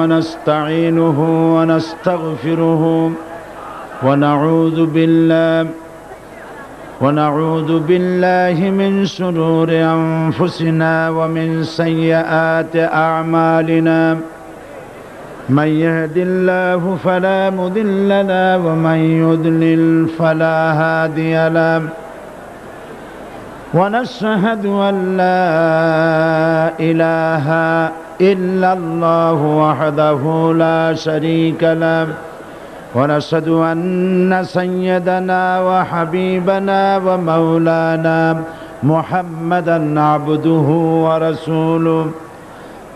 ونستعينه ونستغفره ونعوذ بالله من شرور أنفسنا ومن سيئات أعمالنا من يهد الله فلا مضل له ومن يضلل فلا هادي له ونشهد أن لا إله إلا الله وحده لا شريك له ونشهد أن سيدنا وحبيبنا ومولانا محمدا عبده ورسوله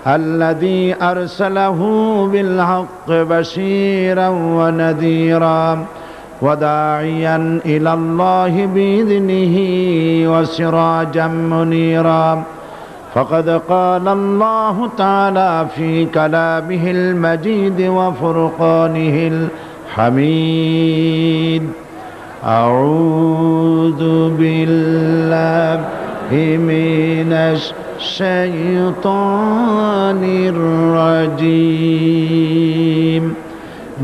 الذي أرسله بالحق بشيرا ونذيرا وداعيا إلى الله بإذنه وسراجا منيرا فقد قال الله تعالى في كلامه المجيد وفرقانه الحميد أعوذ بالله من الشيطان الرجيم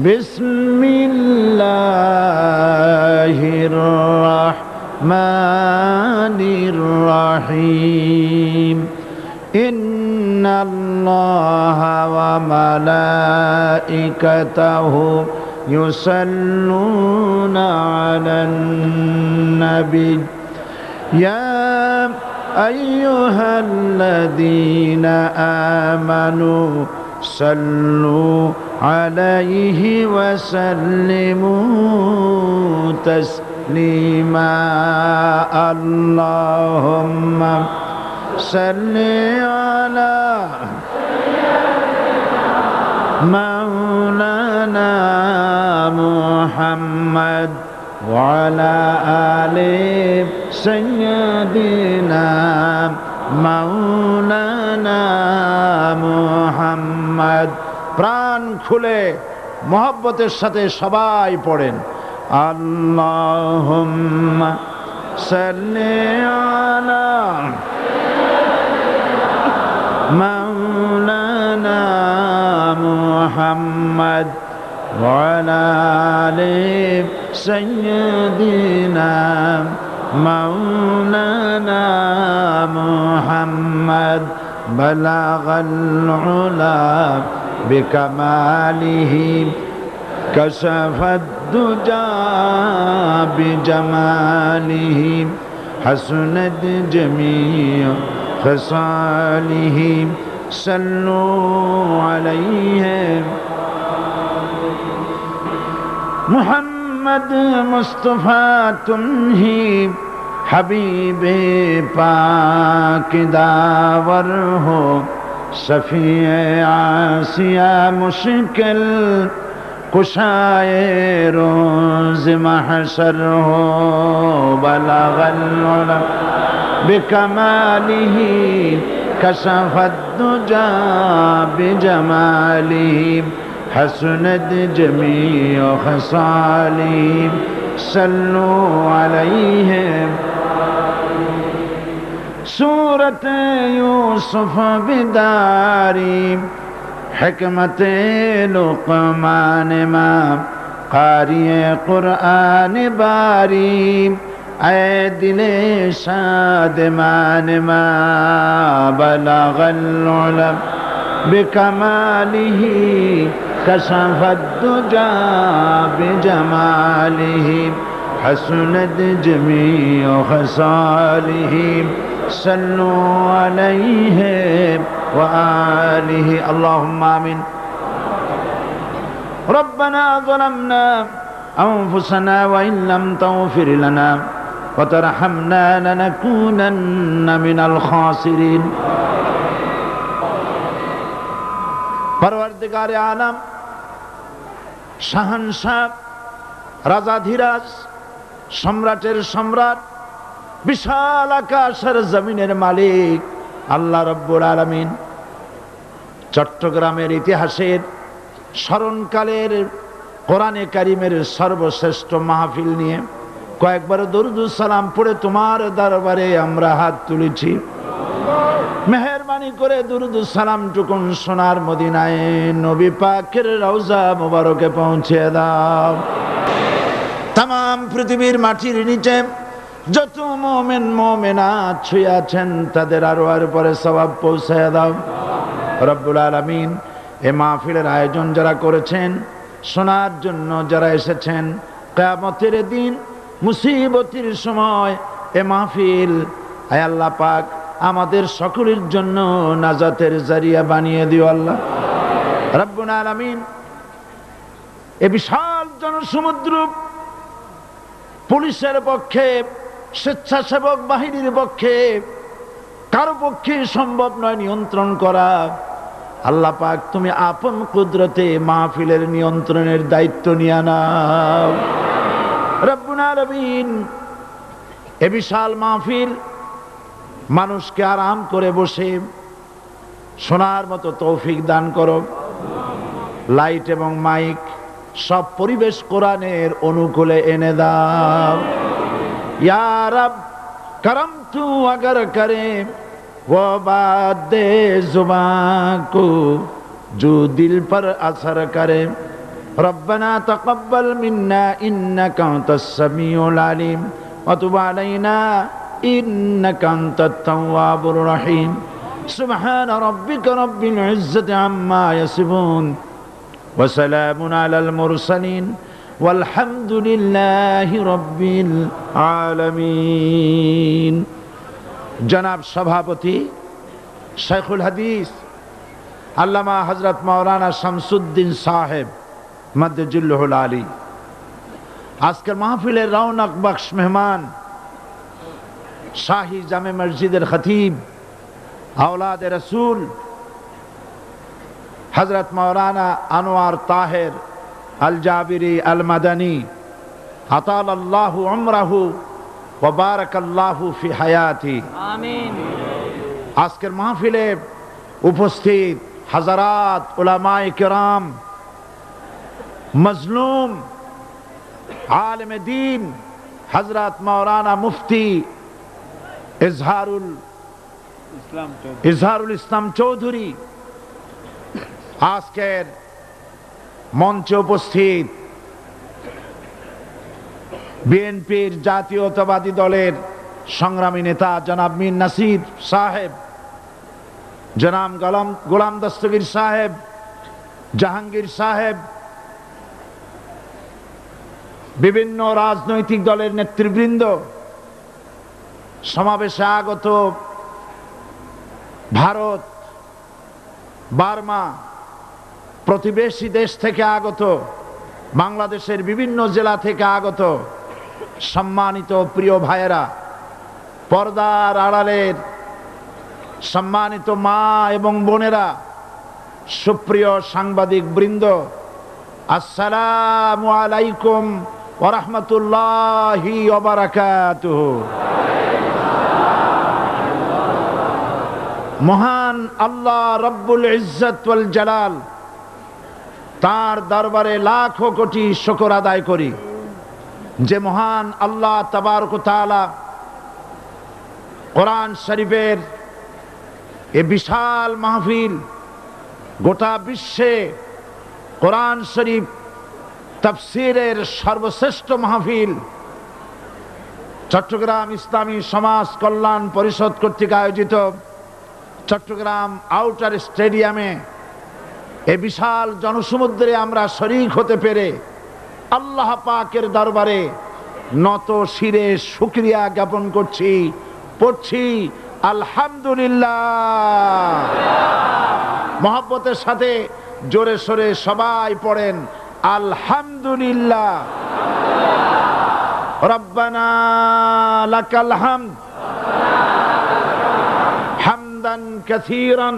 بسم الله الرحمن الرحيم إن الله وملائكته يصلون على النبي يا أيها الذين آمنوا صلوا عليه وسلموا تسليما اللهم صل على مولانا محمد وعلى آل سيدنا مولانا محمد প্রাণ খুলে মহব্বতের সাথে সবাই পড়েন আল্লাহুম্মা সাল্লি আলা مولانا محمد وعلى آل سيدنا مولانا محمد بلغ العلا بكماله كشف الدجى بجماله حسنت جميع خصاله صلوا عليه محمد مصطفى تمہی حبیب پاک داور ہو شفیع آسیہ مشکل کشائے روز محشر ہو بلغ العلا بکمالہ کشف الدجى بجماله حسنت جميع خصاله صلوا عليه سورة يوسف بداري حکمت لقمان ما قاری قرآن باری اے دل شادمان ما بلغ العلا بکمالہ کشف الدجى بجماله حسنت جميع خصاله صلوا عليه وآله اللهم آمين ربنا ظلمنا أنفسنا وإن لم تغفر لنا وترحمنا لنكونن من الخاسرين পরওয়ারদিগার আলম শাহানশাহ রাজাধিরাজ সম্রাটের সম্রাট বিশাল আকাশের জমিনের মালিক আল্লাহ রব্বুল আলামিন চট্টগ্রামের ইতিহাসের স্মরণকালের কোরআনে কারিমের সর্বশ্রেষ্ঠ মাহফিল নিয়ে কয়েকবার দরুদ সালাম পড়ে তোমার দরবারে আমরা হাত তুলেছি। মেহের মেহেরবানি করে দুরুদ সালাম টুকুন সোনার মদিনায় নবী পাকের রওজা মুবারকে পৌঁছে দাও। তাম পৃথিবীর মাটির নিচে যত মুমিন মুমিনাত শুয়ে আছেন তাদের আরওয়ার উপরে সওয়াব পৌঁছায় দাও রব্বুল আলামিন। এ মাহফিলের আয়োজন যারা করেছেন, শোনার জন্য যারা এসেছেন, কিয়ামতের দিন মুসিবতের সময় এ মাহফিল আয় আল্লাহ পাক আমাদের সকলের জন্য নাজাতের জারিয়া বানিয়ে দিও আল্লাহ রব্বুল আলামিন। এ বিশাল জনসমুদ্র পুলিশের পক্ষে, স্বেচ্ছাসেবক বাহিনীর পক্ষে কারো পক্ষে সম্ভব নয় নিয়ন্ত্রণ করা। আল্লাহ পাক তুমি আপন কুদরতে মাহফিলের নিয়ন্ত্রণের দায়িত্ব নিয়ে নাও রব্বুল আলামিন। এ বিশাল মাহফিল মানুষকে আরাম করে বসে শোনার মতো তৌফিক দান করো। লাইট এবং মাইক সব পরিবেশ কোরআনের অনুকূলে এনে দাও ইয়া রব। করম তু अगर करे वो बात दे जुबान को जो दिल पर असर करे। रब्बना तक़ब्बल मिन्ना इन्नका अंतस समीउल अलीम व तुब अलैना इन्नका अंतत तव्वाबुर रहीम। सुब्हान रब्बिका रब्बिल इज्जति अम्मा यसिफून व सलामुन अलल मुरसलीन वल्हम्दुलिल्लाहि रब्बिल आलमीन। जनाब सभापति शेखुल हदीस अल्लामा हजरत मौलाना शमसुद्दीन साहेब मद्दजुल्लुहुल आली आजकल महफिलेर रौनक बख्श मेहमान शाही जामे मस्जिदेर खतीब औलाद रसूल हजरत मौलाना अनवार ताहिर अल जाबिरी अल मदनी अतालल्लाहु उम्रहु व बारकाल्लाहु फी हयाती आमीन। आजकेर महफिले उपस्थित हजरात उलमाए किराम, मजलूम आलिम दीन हजरत मौलाना मुफ्ती इजहारुल इस्लाम चौधरी, आजकेर मंचे उपस्थित বিএনপির জাতীয়তাবাদী দলের সংগ্রামী নেতা জনাব মীর নাসির সাহেব, জনাব গোলাম দস্তগীর সাহেব, জাহাঙ্গীর সাহেব, বিভিন্ন রাজনৈতিক দলের নেতৃবৃন্দ, সমাবেশে আগত ভারত, বার্মা, প্রতিবেশী দেশ থেকে আগত, বাংলাদেশের বিভিন্ন জেলা থেকে আগত সম্মানিত প্রিয় ভাইয়েরা, পর্দার আড়ালের সম্মানিত মা এবং বোনেরা, সুপ্রিয় সাংবাদিক বৃন্দ, আসসালামু আলাইকুম ওয়া রাহমাতুল্লাহি ওয়া বারাকাতুহু। মহান আল্লাহ রব্বুল ইজ্জত ওয়াল জালাল তার দরবারে লাখো কোটি শুকর আদায় করি যে মহান আল্লাহ তাবারক ওয়া তাআলা কোরআন শরীফের এ বিশাল মাহফিল, গোটা বিশ্বে কোরআন শরীফ তাফসীরের সর্বশ্রেষ্ঠ মাহফিল চট্টগ্রাম ইসলামী সমাজ কল্যাণ পরিষদ কর্তৃক আয়োজিত চট্টগ্রাম আউটার স্টেডিয়ামে এ বিশাল জনসমুদ্রে আমরা শরীক হতে পেরে আল্লাহ পাকের দরবারে নত শিরে শুকরিয়া জ্ঞাপন করছি, পড়ছি আলহামদুলিল্লাহ। মহব্বতের সাথে জোরে সোরে সবাই পড়েন আলহামদুলিল্লাহ। রব্বানা লাকাল হামদ হামদান কাসীরান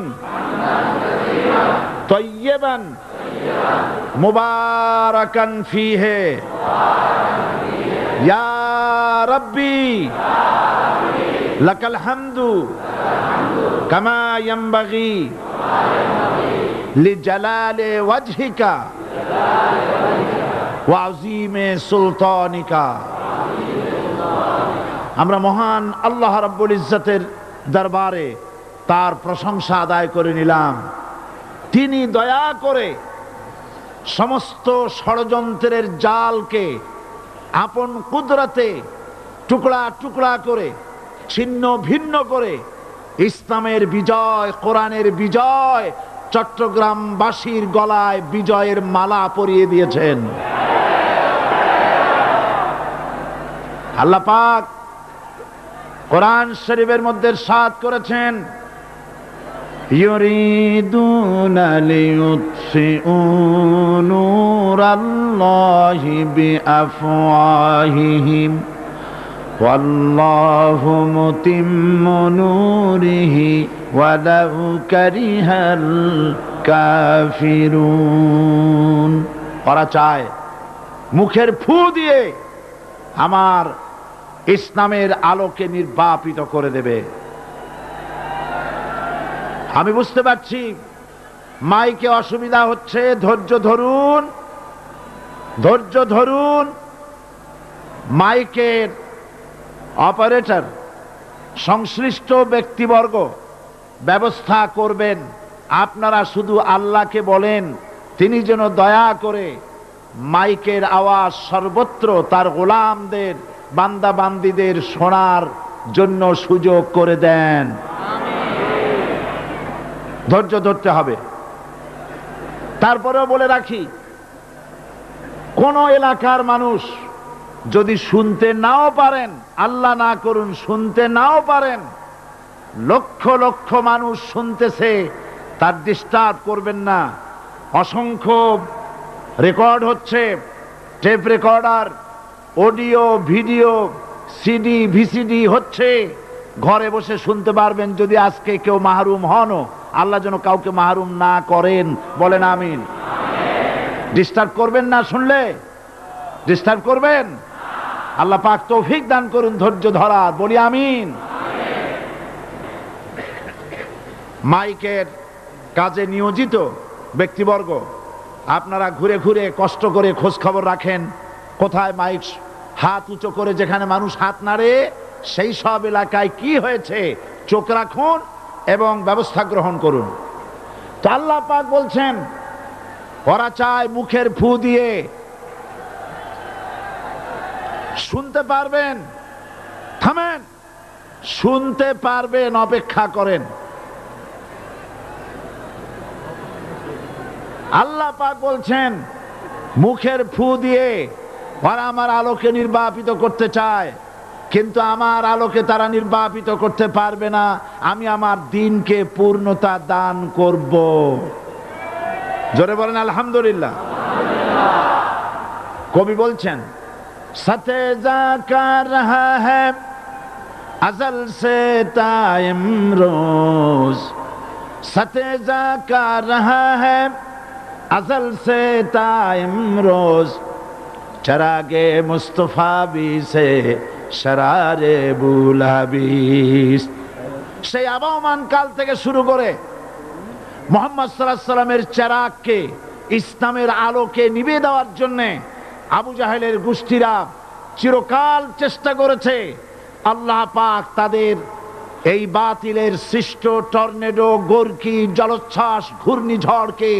তয়্যিবান মুবারাকান ফীহি ইয়া রাব্বি লাকাল হামদু কামা ইয়ানবাগি লিজালালি ওয়াজহিকা ওয়া আযীমি সুলতানিকা। আমরা মহান আল্লাহ রাব্বুল ইজ্জতের দরবারে তার প্রশংসা আদায় করে নিলাম। তিনি দয়া করে সমস্ত ষড়যন্ত্রের জালকে আপন কুদরতে টুকরা টুকরা করে ছিন্ন ভিন্ন করে ইসলামের বিজয়, কোরআনের বিজয় চট্টগ্রামবাসীর গলায় বিজয়ের মালা পরিয়ে দিয়েছেন। আল্লাহ পাক কোরআন শরীফের মধ্যে ইরশাদ করেছেন, ইউরিদুনা লিইউতফিউ নূরাল্লাহি বিআফওয়াহিহিম ওয়াল্লাহু মুতিম্মু নূরিহি ওয়ালাউ কারিহাল কাফিরুন। ওরা চায় মুখের ফু দিয়ে আমার ইসলামের আলোকে নির্বাপিত করে দেবে। আমি বুঝতে পারছি মাইকে অসুবিধা হচ্ছে, ধৈর্য ধরুন, ধৈর্য ধরুন। মাইকের অপারেটর সংশ্লিষ্ট ব্যক্তিবর্গ ব্যবস্থা করবেন। আপনারা শুধু আল্লাহকে বলেন তিনি যেন দয়া করে মাইকের আওয়াজ সর্বত্র তার গোলামদের, বান্দা বান্দীদের শোনার জন্য সুযোগ করে দেন। ধৈর্য ধরতে হবে। তারপরেও বলে রাখি, কোন এলাকার মানুষ যদি শুনতে নাও পারেন, আল্লাহ না করুন শুনতে নাও পারেন, লক্ষ লক্ষ মানুষ শুনতেছে, তার ডিস্টার্ব করবেন না। অসংখ্য রেকর্ড হচ্ছে, tape recorder, audio video, CD VCD হচ্ছে, ঘরে বসে শুনতে পারবেন। যদি আজকে কেউ মাহরুম হন, আল্লাহ যেন কাউকে মাহরুম না করেন, বলেন আমিন। ডিস্টার্ব করবেন না, শুনলে ডিস্টার্ব করবেন। আল্লাহ পাক তৌফিক দান করুন ধৈর্য ধরার, বলি আমিন। মাইকের কাজে নিয়োজিত ব্যক্তিবর্গ, আপনারা ঘুরে ঘুরে কষ্ট করে খোঁজ খবর রাখেন কোথায় মাইক হাত উঁচু করে যেখানে মানুষ হাত নাড়ে সেই সব এলাকায় কি হয়েছে চোখ রাখুন এবং ব্যবস্থা গ্রহণ করুন। তো আল্লাহ পাক বলছেন ওরা চায় মুখের ফু দিয়ে শুনতে পারবেন। থামেন, শুনতে পারবেন, অপেক্ষা করেন। আল্লাহ পাক বলছেন মুখের ফু দিয়ে ওরা আমার আলোকে নির্বাপিত করতে চায়, কিন্তু আমার আলোকে তারা নির্বাপিত করতে পারবে না। আমি আমার দ্বীনকে পূর্ণতা দান করব। জোরে বলেন আলহামদুলিল্লাহ। কবি বলছেন সাথে যা কার রহা হ্যায় अज़ल से ता इमरोज़, सतेजा का रहा है अज़ल से ता इमरोज़, चरागे मुस्तफ़ा भी से शरारे बुलाबिस। সেই আবহমান কাল থেকে শুরু করে মুহাম্মদ সাল্লাল্লাহু আলাইহি সাল্লামের চেরাগকে, ইসলামের আলোকে নিভিয়ে দেওয়ার জন্য আবু জাহেলের গোষ্ঠীরা চিরকাল চেষ্টা করেছে। আল্লাহ পাক তাদের এই বাতিলের সৃষ্ট টর্নেডো, গর্কি, জলোচ্ছ্বাস, ঘূর্ণিঝড়কে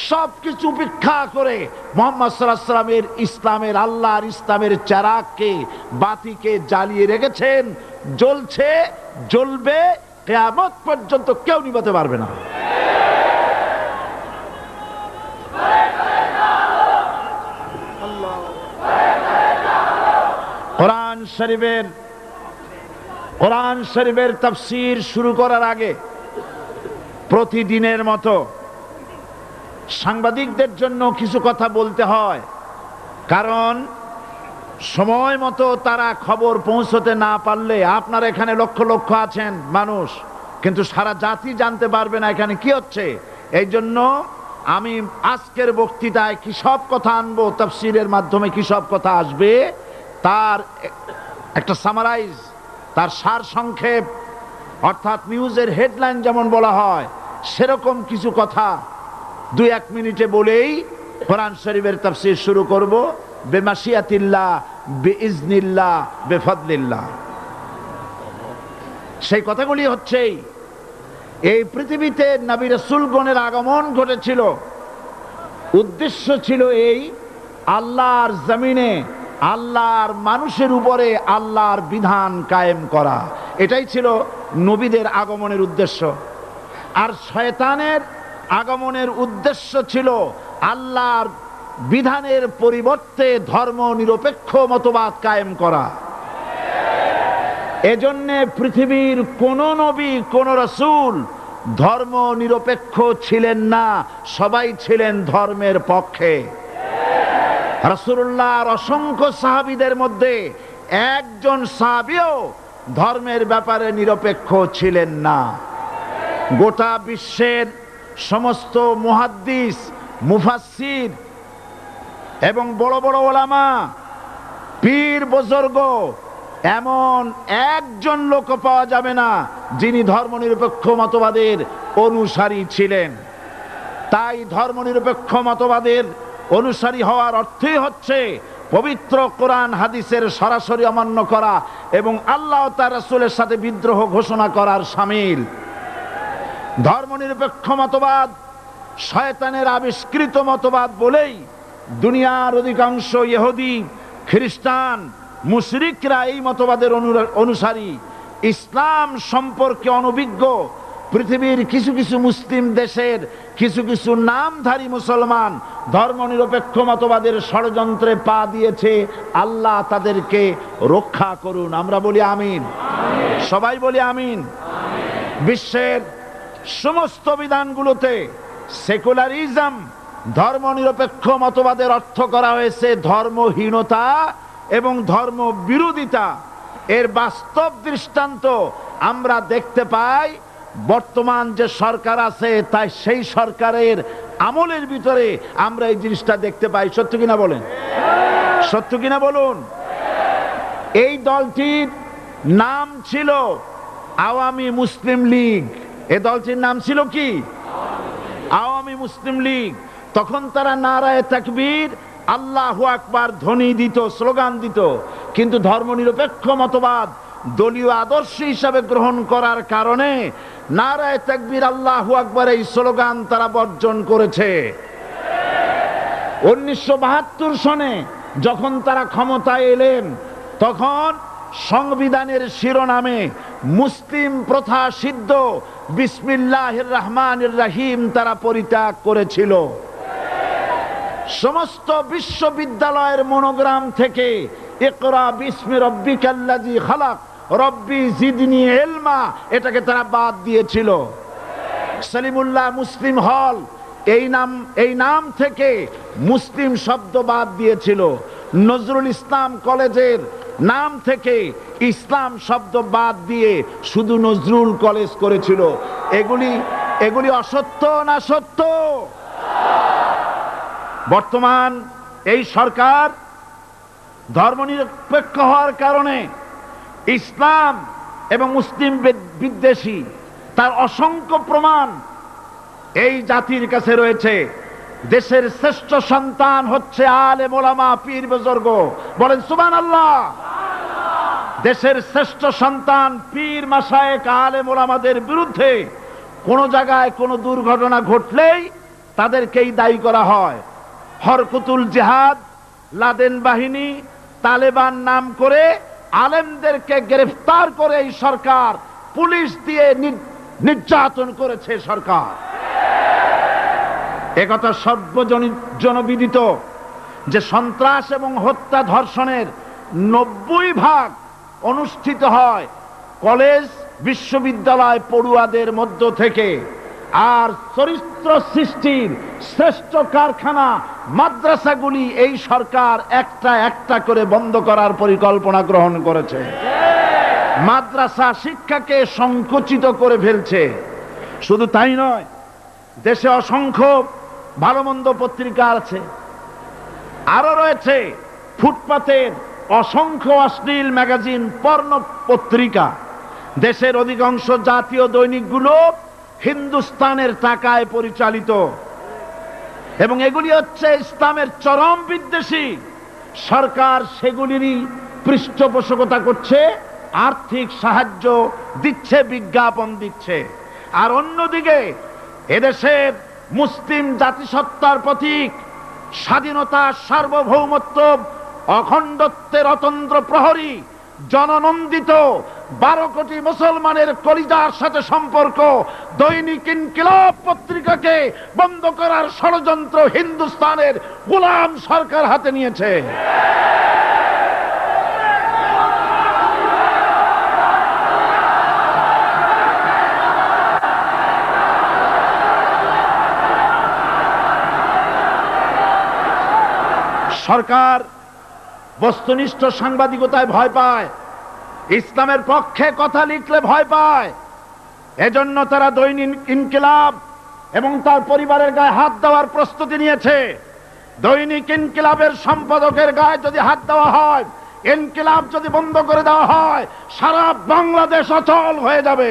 সবকিছু উপেক্ষা করে মুহাম্মদ সাল্লাল্লাহু আলাইহি সাল্লামের ইসলামের, আল্লাহর ইসলামের চেরাগকে, বাতিকে জ্বালিয়ে রেখেছেন। জ্বলছে, জ্বলবে, কিয়ামত পর্যন্ত কেউ নিভাতে পারবে না। কোরআন শরীফের তাফসীর শুরু করার আগে প্রতিদিনের মতো সাংবাদিকদের জন্য কিছু কথা বলতে হয়, কারণ সময় মতো তারা খবর পৌঁছতে না পারলে, আপনারা এখানে লক্ষ লক্ষ আছেন মানুষ, কিন্তু সারা জাতি জানতে পারবে না এখানে কি হচ্ছে। এই জন্য আমি আজকের বক্তৃতায় কি সব কথা আনবো, তাফসীরের মাধ্যমে কি সব কথা আসবে, তার একটা সামারাইজ, তার সার সংক্ষেপ, অর্থাৎ নিউজের হেডলাইন যেমন বলা হয় সেরকম কিছু কথা 2-1 মিনিটে বলেই কোরআন শরীফের তাফসীর শুরু করব। বেমাশিয়াতিল্লাহ, বিইজনিল্লাহ, বেফদলিল্লাহ। সেই কথাগুলি হচ্ছে এই পৃথিবীতে নবী রাসূলগণের আগমন ঘটেছিল, উদ্দেশ্য ছিল এই আল্লাহর জমিনে আল্লাহর মানুষের উপরে আল্লাহর বিধান কায়েম করা। এটাই ছিল নবীদের আগমনের উদ্দেশ্য। আর শয়তানের আগমনের উদ্দেশ্য ছিল আল্লাহর বিধানের পরিবর্তে ধর্ম নিরপেক্ষ মতবাদ কায়েম করা। এজন্য পৃথিবীর কোন নবী কোন রাসূল ধর্ম নিরপেক্ষ ছিলেন না, সবাই ছিলেন ধর্মের পক্ষে। রাসূলুল্লাহর অসংখ্য সাহাবীদের মধ্যে একজন সাহাবীও ধর্মের ব্যাপারে নিরপেক্ষ ছিলেন না। গোটা বিশ্বের সমস্ত মুহাদ্দিস, মুফাসসির এবং বড় বড় ওলামা, পীর বুজুর্গ, এমন একজন লোক পাওয়া যাবে না যিনি ধর্মনিরপেক্ষ মতবাদের অনুসারী ছিলেন। তাই ধর্মনিরপেক্ষ মতবাদের অনুসারী হওয়ার অর্থই হচ্ছে পবিত্র কোরআন হাদিসের সরাসরি অমান্য করা এবং আল্লাহ ও তার রাসূলের সাথে বিদ্রোহ ঘোষণা করার শামিল। ধর্মনিরপেক্ষ মতবাদ শয়তানের আবিষ্কৃত মতবাদ বলেই দুনিয়ার অধিকাংশ ইহুদি, খ্রিস্টান, মুশরিকরা এই মতবাদের অনুসারী। ইসলাম সম্পর্কে অনভিজ্ঞ পৃথিবীর কিছু কিছু মুসলিম দেশের কিছু কিছু নামধারী মুসলমান ধর্মনিরপেক্ষ মতবাদের ষড়যন্ত্রে পা দিয়েছে। আল্লাহ তাদেরকে রক্ষা করুন। আমরা বলি আমিন, সবাই বলি আমিন। বিশ্বের সমস্ত বিধানগুলোতে সেকুলারিজম, ধর্মনিরপেক্ষ মতবাদের অর্থ করা হয়েছে ধর্মহীনতা এবং ধর্ম বিরোধিতা। এর বাস্তব দৃষ্টান্ত আমরা দেখতে পাই বর্তমান যে সরকার আছে, তাই সেই সরকারের আমলের ভিতরে আমরা এই জিনিসটা দেখতে পাই। সত্য কিনা বলেন? সত্য কিনা বলুন? এই দলটির নাম ছিল আওয়ামী মুসলিম লীগ। এই দলটির নাম ছিল কি? আওয়ামী মুসলিম লীগ। তখন তারা নারায়ে তাকবীর, আল্লাহু আকবার ধ্বনি দিত, স্লোগান দিত। কিন্তু ধর্মনিরপেক্ষ মতবাদ দলীয় আদর্শ হিসাবে গ্রহণ করার কারণে নারায়ে তাকবীর, আল্লাহু আকবার এই স্লোগান তারা বর্জন করেছে। 1972 সনে যখন তারা ক্ষমতায় এলেন, তখন সংবিধানের শিরোনামে মুসলিম প্রথা সিদ্ধ বিসমিল্লাহির রহমানির রহিম তারা পরিত্যাগ করেছিল। সমস্ত বিশ্ববিদ্যালয়ের মনোগ্রাম থেকে ইকরা বিসমি রব্বিকাল্লাযী খালাক রব্বি জিদনি ইলমা এটাকে তারা বাদ দিয়েছিল। সলিমুল্লাহ মুসলিম হল এই নাম থেকে মুসলিম শব্দ বাদ দিয়েছিল। নজরুল ইসলাম কলেজের নাম থেকে ইসলাম শব্দ বাদ দিয়ে শুধু নজরুল কলেজ করেছিল। এগুলি অসত্য না সত্য? বর্তমান এই সরকার ধর্মনিরপেক্ষ হওয়ার কারণে ইসলাম এবং মুসলিম বিদ্বেষী, তার অসংখ্য প্রমাণ এই জাতির কাছে রয়েছে। দেশের শ্রেষ্ঠ সন্তান হচ্ছে আলেম ওলামা, পীর বুজুর্গ। বলেন সুবহানাল্লাহ। দেশের শ্রেষ্ঠ সন্তান পীর মাশায়েখ আলেম ওলামাদের বিরুদ্ধে কোন জায়গায় কোনো দুর্ঘটনা ঘটলেই তাদেরকেই দায়ী করা হয়। হরকুতুল জিহাদ, লাদেন বাহিনী, তালেবান নাম করে আলেমদেরকে গ্রেফতার করে এই সরকার পুলিশ দিয়ে নির্যাতন করেছে সরকার। একথা সর্বজনবিদিত যে সন্ত্রাস এবং হত্যা ধর্ষণের 90% অনুষ্ঠিত হয় কলেজ বিশ্ববিদ্যালয় পড়ুয়াদের মধ্য থেকে। আর চরিত্র সৃষ্টির শ্রেষ্ঠ কারখানা মাদ্রাসাগুলি এই সরকার একটা একটা করে বন্ধ করার পরিকল্পনা গ্রহণ করেছে। মাদ্রাসা শিক্ষাকে সংকুচিত করে ফেলছে। শুধু তাই নয়, দেশে অসংখ্য ভালো মন্দ পত্রিকা আছে, আরো রয়েছে ফুটপাতের অসংখ্য অশ্লীল ম্যাগাজিন, পর্ণ পত্রিকা। দেশের অধিকাংশ জাতীয় দৈনিকগুলো হিন্দুস্তানের টাকায় পরিচালিত এবং এগুলি হচ্ছে ইসলামের চরম বিদ্বেষী। সরকার সেগুলিরই পৃষ্ঠপোষকতা করছে, আর্থিক সাহায্য দিচ্ছে, বিজ্ঞাপন দিচ্ছে। আর অন্যদিকে এদেশের মুসলিম জাতিসত্তার প্রতীক স্বাধীনতা, সার্বভৌমত্ব, অখণ্ডত্বের অতন্ত্র প্রহরী, জননন্দিত 12 কোটি মুসলমানের কলিজার সাথে সম্পর্ক দৈনিক ইনকিলাব পত্রিকাকে বন্ধ করার ষড়যন্ত্র হিন্দুস্তানের গোলাম সরকার হাতে নিয়েছে। সরকার বস্তুনিষ্ঠ সাংবাদিকতায় ভয় পায়, ইসলামের পক্ষে কথা লিখলে ভয় পায়। এজন্য তারা দৈনিক ইনকিলাব এবং তার পরিবারের গায়ে হাত দেওয়ার প্রস্তুতি নিয়েছে। দৈনিক ইনকিলাবের সম্পাদকের গায়ে যদি হাত দেওয়া হয়, ইনকিলাব যদি বন্ধ করে দেওয়া হয়, সারা বাংলাদেশ অচল হয়ে যাবে।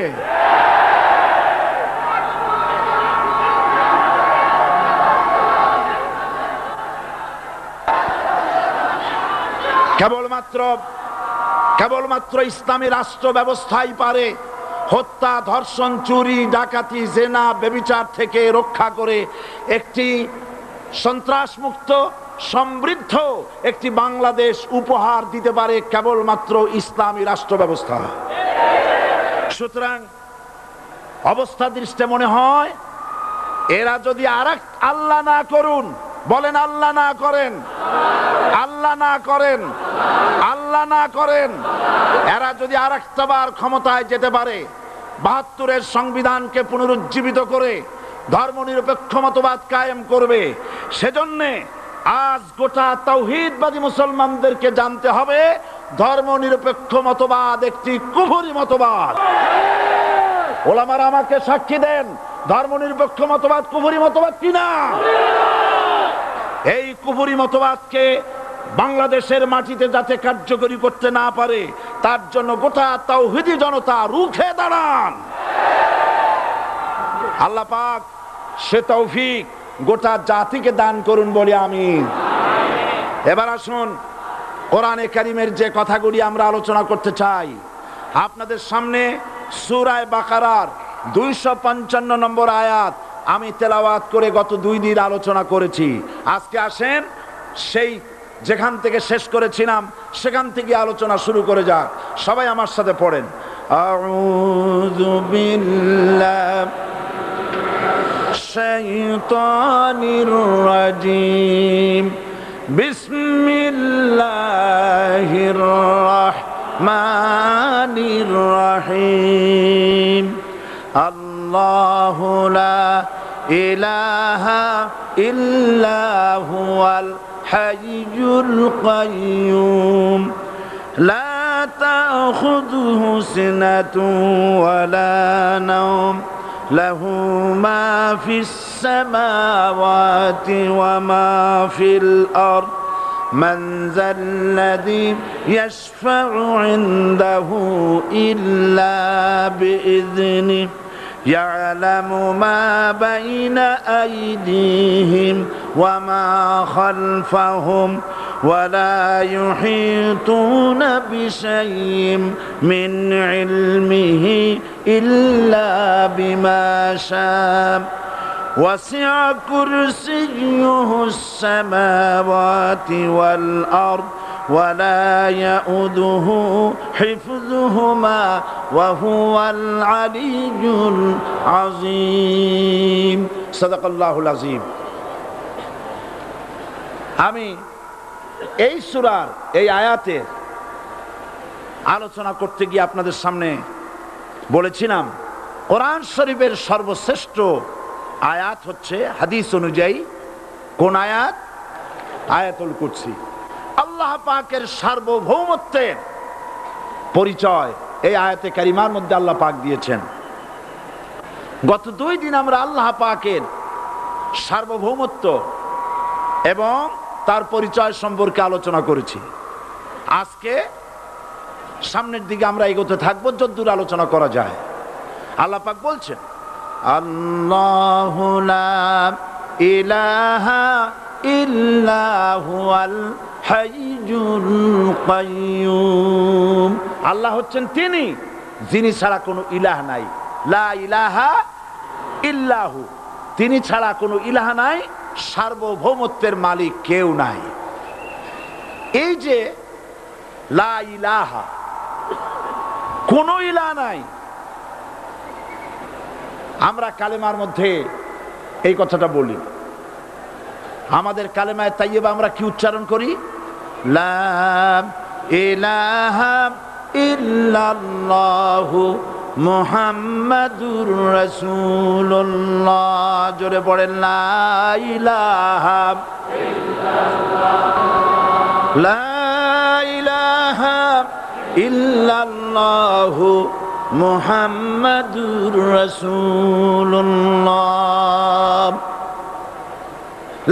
কেবলমাত্র ইসলামী রাষ্ট্র ব্যবস্থাই পারে হত্যা, ধর্ষণ, চুরি, ডাকাতি, জেনা, ব্যভিচার থেকে রক্ষা করে একটি সন্ত্রাসমুক্ত সমৃদ্ধ একটি বাংলাদেশ উপহার দিতে পারে কেবলমাত্র ইসলামী রাষ্ট্র ব্যবস্থা। সুতরাং অবস্থা দৃষ্টে মনে হয় এরা যদি আরেক আল্লাহ না করুন, বলেন আল্লাহ না করেন, আল্লাহ না করেন, আল্লাহ না করেন, এরা যদি আরেকটাবার ক্ষমতায় যেতে পারে, ৭২-এর সংবিধানকে পুনরুজ্জীবিত করে ধর্মনিরপেক্ষ মতবাদ কায়েম করবে, সেজন্য আজ গোটা তাওহীদবাদী মুসলমানদেরকে জানতে হবে ধর্মনিরপেক্ষ মতবাদ একটি কুফরি মতবাদ। ওলামারা আমাকে সাক্ষী দেন, ধর্মনিরপেক্ষ মতবাদ কুফরি মতবাদ কিনা? এই কুফরি মতবাদকে বাংলাদেশের মাটিতে যাতে কার্যকরী করতে না পারে তার জন্য গোটা তাওহীদি জনতা রুখে দাঁড়ান। আল্লাহ পাক সে তৌফিক গোটা জাতিকে দান করুন বলে আমিন। এবার আসুন কোরআনে কারীমের যে কথাগুলি আমরা আলোচনা করতে চাই, আপনাদের সামনে সূরা বাকারার 255 নম্বর আয়াত আমি তেলাওয়াত করে গত 2 দিন আলোচনা করেছি। আজকে আসেন সেই যেখান থেকে শেষ করেছিলাম সেখান থেকে আলোচনা শুরু করে যাক। সবাই আমার সাথে পড়েন, আউযু বিল্লাহি শাইতানির রাজীম, বিসমিল্লাহির রাহমানির রাহিম। আল্লাহু লা ইলাহা ইল্লা হুয়াল হাইয়ুল কাইয়্যুম লা তাখুযুহু সিনাতুন ওয়ালা নাওম লাহু মা ফিস সামাওয়াতি ওয়া মা ফিল আরদ মান যাল্লাযী ইয়াশফা'ু ইনদাহু ইল্লা বিইذনিহি يعلم ما بين أيديهم وما خلفهم ولا يحيطون بشيء من علمه إلا بما شاء وسع كرسيه السماوات والأرض ولا يؤوده حفظهما وهو العلي العظيم صدق الله العظيم। আমি এই সূরার এই আয়াতের আলোচনা করতে গিয়ে আপনাদের সামনে বলেছিলাম কোরআন শরীফের সর্বশ্রেষ্ঠ আয়াত হচ্ছে হাদিস অনুযায়ী কোন আয়াত? আয়াতুল কুরসি। আল্লাহ পাকের সার্বভৌমত্বের পরিচয় এই আয়াতে কারিমার মধ্যে আল্লাহ পাক দিয়েছেন। গত 2 দিন আমরা আল্লাহ পাকের সার্বভৌমত্ব এবং তার পরিচয় সম্পর্কে আলোচনা করেছি। আজকে সামনের দিকে আমরা এগোতে থাকবো যতদূর আলোচনা করা যায়। আল্লাহ পাক বলছেন আল্লাহু লা ইলাহা ইল্লা হুয়াল হাইয়ুল কাইয়্যুম। আল্লাহ হচ্ছেন তিনি যিনি ছাড়া কোনো ইলাহ নাই, লা ইলাহা ইল্লাহু, তিনি ছাড়া কোনো ইলাহা নাই, সার্বভৌমত্বের মালিক কেউ নাই। এই যে লা ইলাহা, কোনো ইলাহা নাই, আমরা কালেমার মধ্যে এই কথাটা বলি। আমাদের কালেমায়ে তাইয়্যিবা আমরা কি উচ্চারণ করি? লা ইলাহা ইল্লাল্লাহু মুহাম্মাদুর রাসূলুল্লাহ। জোরে পড়েন, লা ইলাহা ইল্লাল্লাহ, লা ইলাহা ইল্লাল্লাহু মুহাম্মাদুর রাসূলুল্লাহ।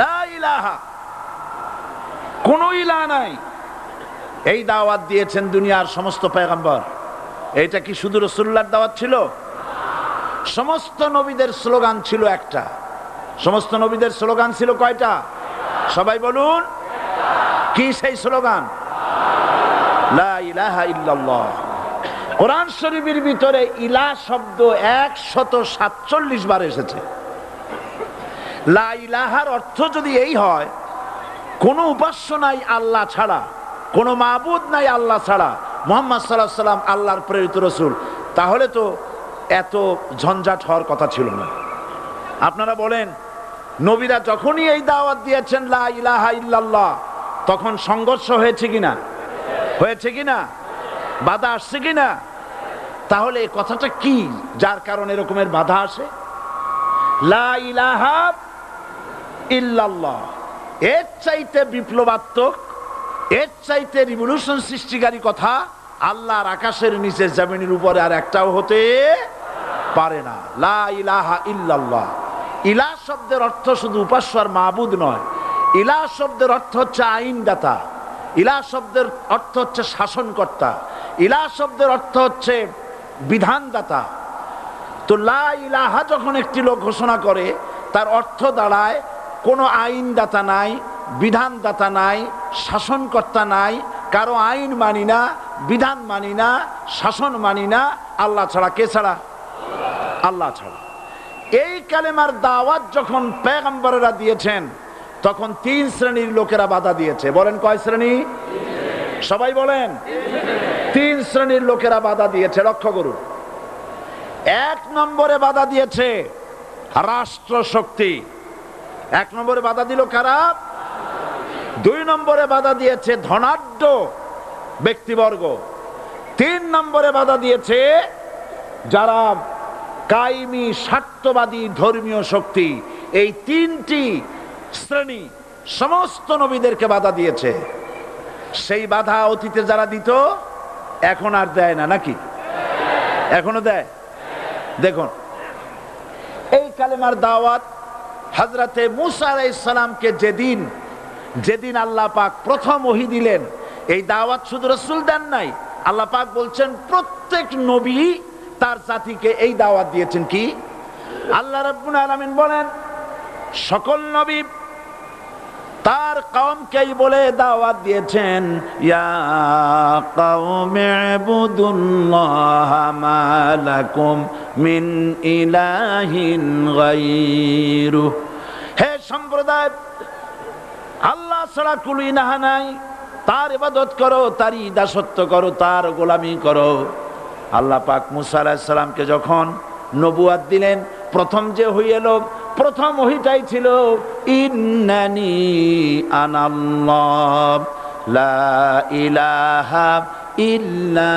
লা ইলাহা, কোনো ইলাহা নাই, এই দাওয়াত দিয়েছেন দুনিয়ার সমস্ত পয়গম্বর। এটা কি শুধু রাসূলুল্লাহর দাওয়াত ছিল? সমস্ত নবীদের স্লোগান ছিল একটা। সমস্ত নবীদের স্লোগান ছিল কয়টা? সবাই বলুন, কি সেই স্লোগান? লা ইলাহা ইল্লাল্লাহ। কোরআন শরীফের ভিতরে ইলাহ শব্দ 147 বার এসেছে। লা ইলাহার অর্থ যদি এই হয়, কোনো উপাস্য নাই আল্লাহ ছাড়া, কোনো মাবুদ নাই আল্লাহ ছাড়া, মুহাম্মদ সাল্লাল্লাহু আলাইহি ওয়াসাল্লাম আল্লাহর প্রেরিত রাসূল, তাহলে তো এত ঝঞ্ঝাট হওয়ার কথা ছিল না। আপনারা বলেন, নবীরা যখনই এই দাওয়াত দিয়েছেন লা ইলাহা ইল্লাল্লাহ, তখন সংঘর্ষ হয়েছে কিনা? হয়েছে কিনা? বাধা আসছে কিনা? তাহলে এই কথাটা কি, যার কারণে এরকমের বাধা আসে? লা ইলাহা ইল্লাল্লাহ, এর চাইতে বিপ্লবাত্মক, এর চাইতে রিভলিউশন সৃষ্টিকারী কথা আল্লাহর আকাশের নিচে জমিনের উপরে আর একটাও হতে পারে না। লা ইলাহা ইল্লাল্লাহ। ইলাহ শব্দের অর্থ শুধু উপাস্য আর মাবুদ নয়। ইলাহ শব্দের অর্থ হচ্ছে আইনদাতা, ইলাহ শব্দের অর্থ হচ্ছে শাসনকর্তা, ইলাহ শব্দের অর্থ হচ্ছে বিধানদাতা। তো লা ইলাহা যখন একটি লোক ঘোষণা করে, তার অর্থ দাঁড়ায় কোনো আইনদাতা নাই, বিধানদাতা নাই, শাসনকর্তা নাই, কারো আইন মানি না, বিধান মানি না, শাসন মানি না, আল্লাহ ছাড়া। কে ছাড়া? আল্লাহ ছাড়া। এই কালেমার দাওয়াত যখন পয়গম্বরেরা দিয়েছেন, তখন 3 শ্রেণীর লোকেরা বাধা দিয়েছে। বলেন কয় শ্রেণী? সবাই বলেন। 3 শ্রেণীর লোকেরা বাধা দিয়েছে, লক্ষ্য করুন। 1 নম্বরে বাধা দিয়েছে রাষ্ট্রশক্তি। 1 নম্বরে বাধা দিল কারা? 2 নম্বরে বাধা দিয়েছে ধনাঢ্য ব্যক্তিবর্গ। 3 নম্বরে বাধা দিয়েছে যারা কায়েমি স্বার্থবাদী ধর্মীয় শক্তি। এই 3টি শ্রেণী সমস্ত নবীদেরকে বাধা দিয়েছে। সেই বাধা অতীতে যারা দিত, এখন আর দেয় না নাকি? এখনো দেয়। দেখুন, এই কালেমার দাওয়াত হযরতে মূসা আলাইহিস সালামকে যেদিন আল্লাহ পাক প্রথম ওহী দিলেন, এই দাওয়াত শুধু রাসূল দেন নাই, আল্লাহ পাক বলছেন প্রত্যেক নবী তার জাতিকে এই দাওয়াত দিয়েছেন। কি? আল্লাহ রাব্বুল আলামিন বলেন, সকল নবী তার কওমকেই বলে দাওয়াত দিয়েছেন, ইয়া কওমি ইবুদুল্লাহা মা লাকুম মিন ইলাহিন গায়রু। হে সম্প্রদায়, আল্লাহ ছাড়া কোনো ইলাহ নাই, তার ইবাদত করো, তারই দাসত্ব করো, তার গোলামি করো। আল্লাহ পাক মূসা আলাইহিস সালামকে যখন নবুয়াত দিলেন, প্রথম যে ওহী এলো, প্রথম ওহীটাই ছিল ইন্নানি আনাল্লাহ লা ইলাহা ইল্লা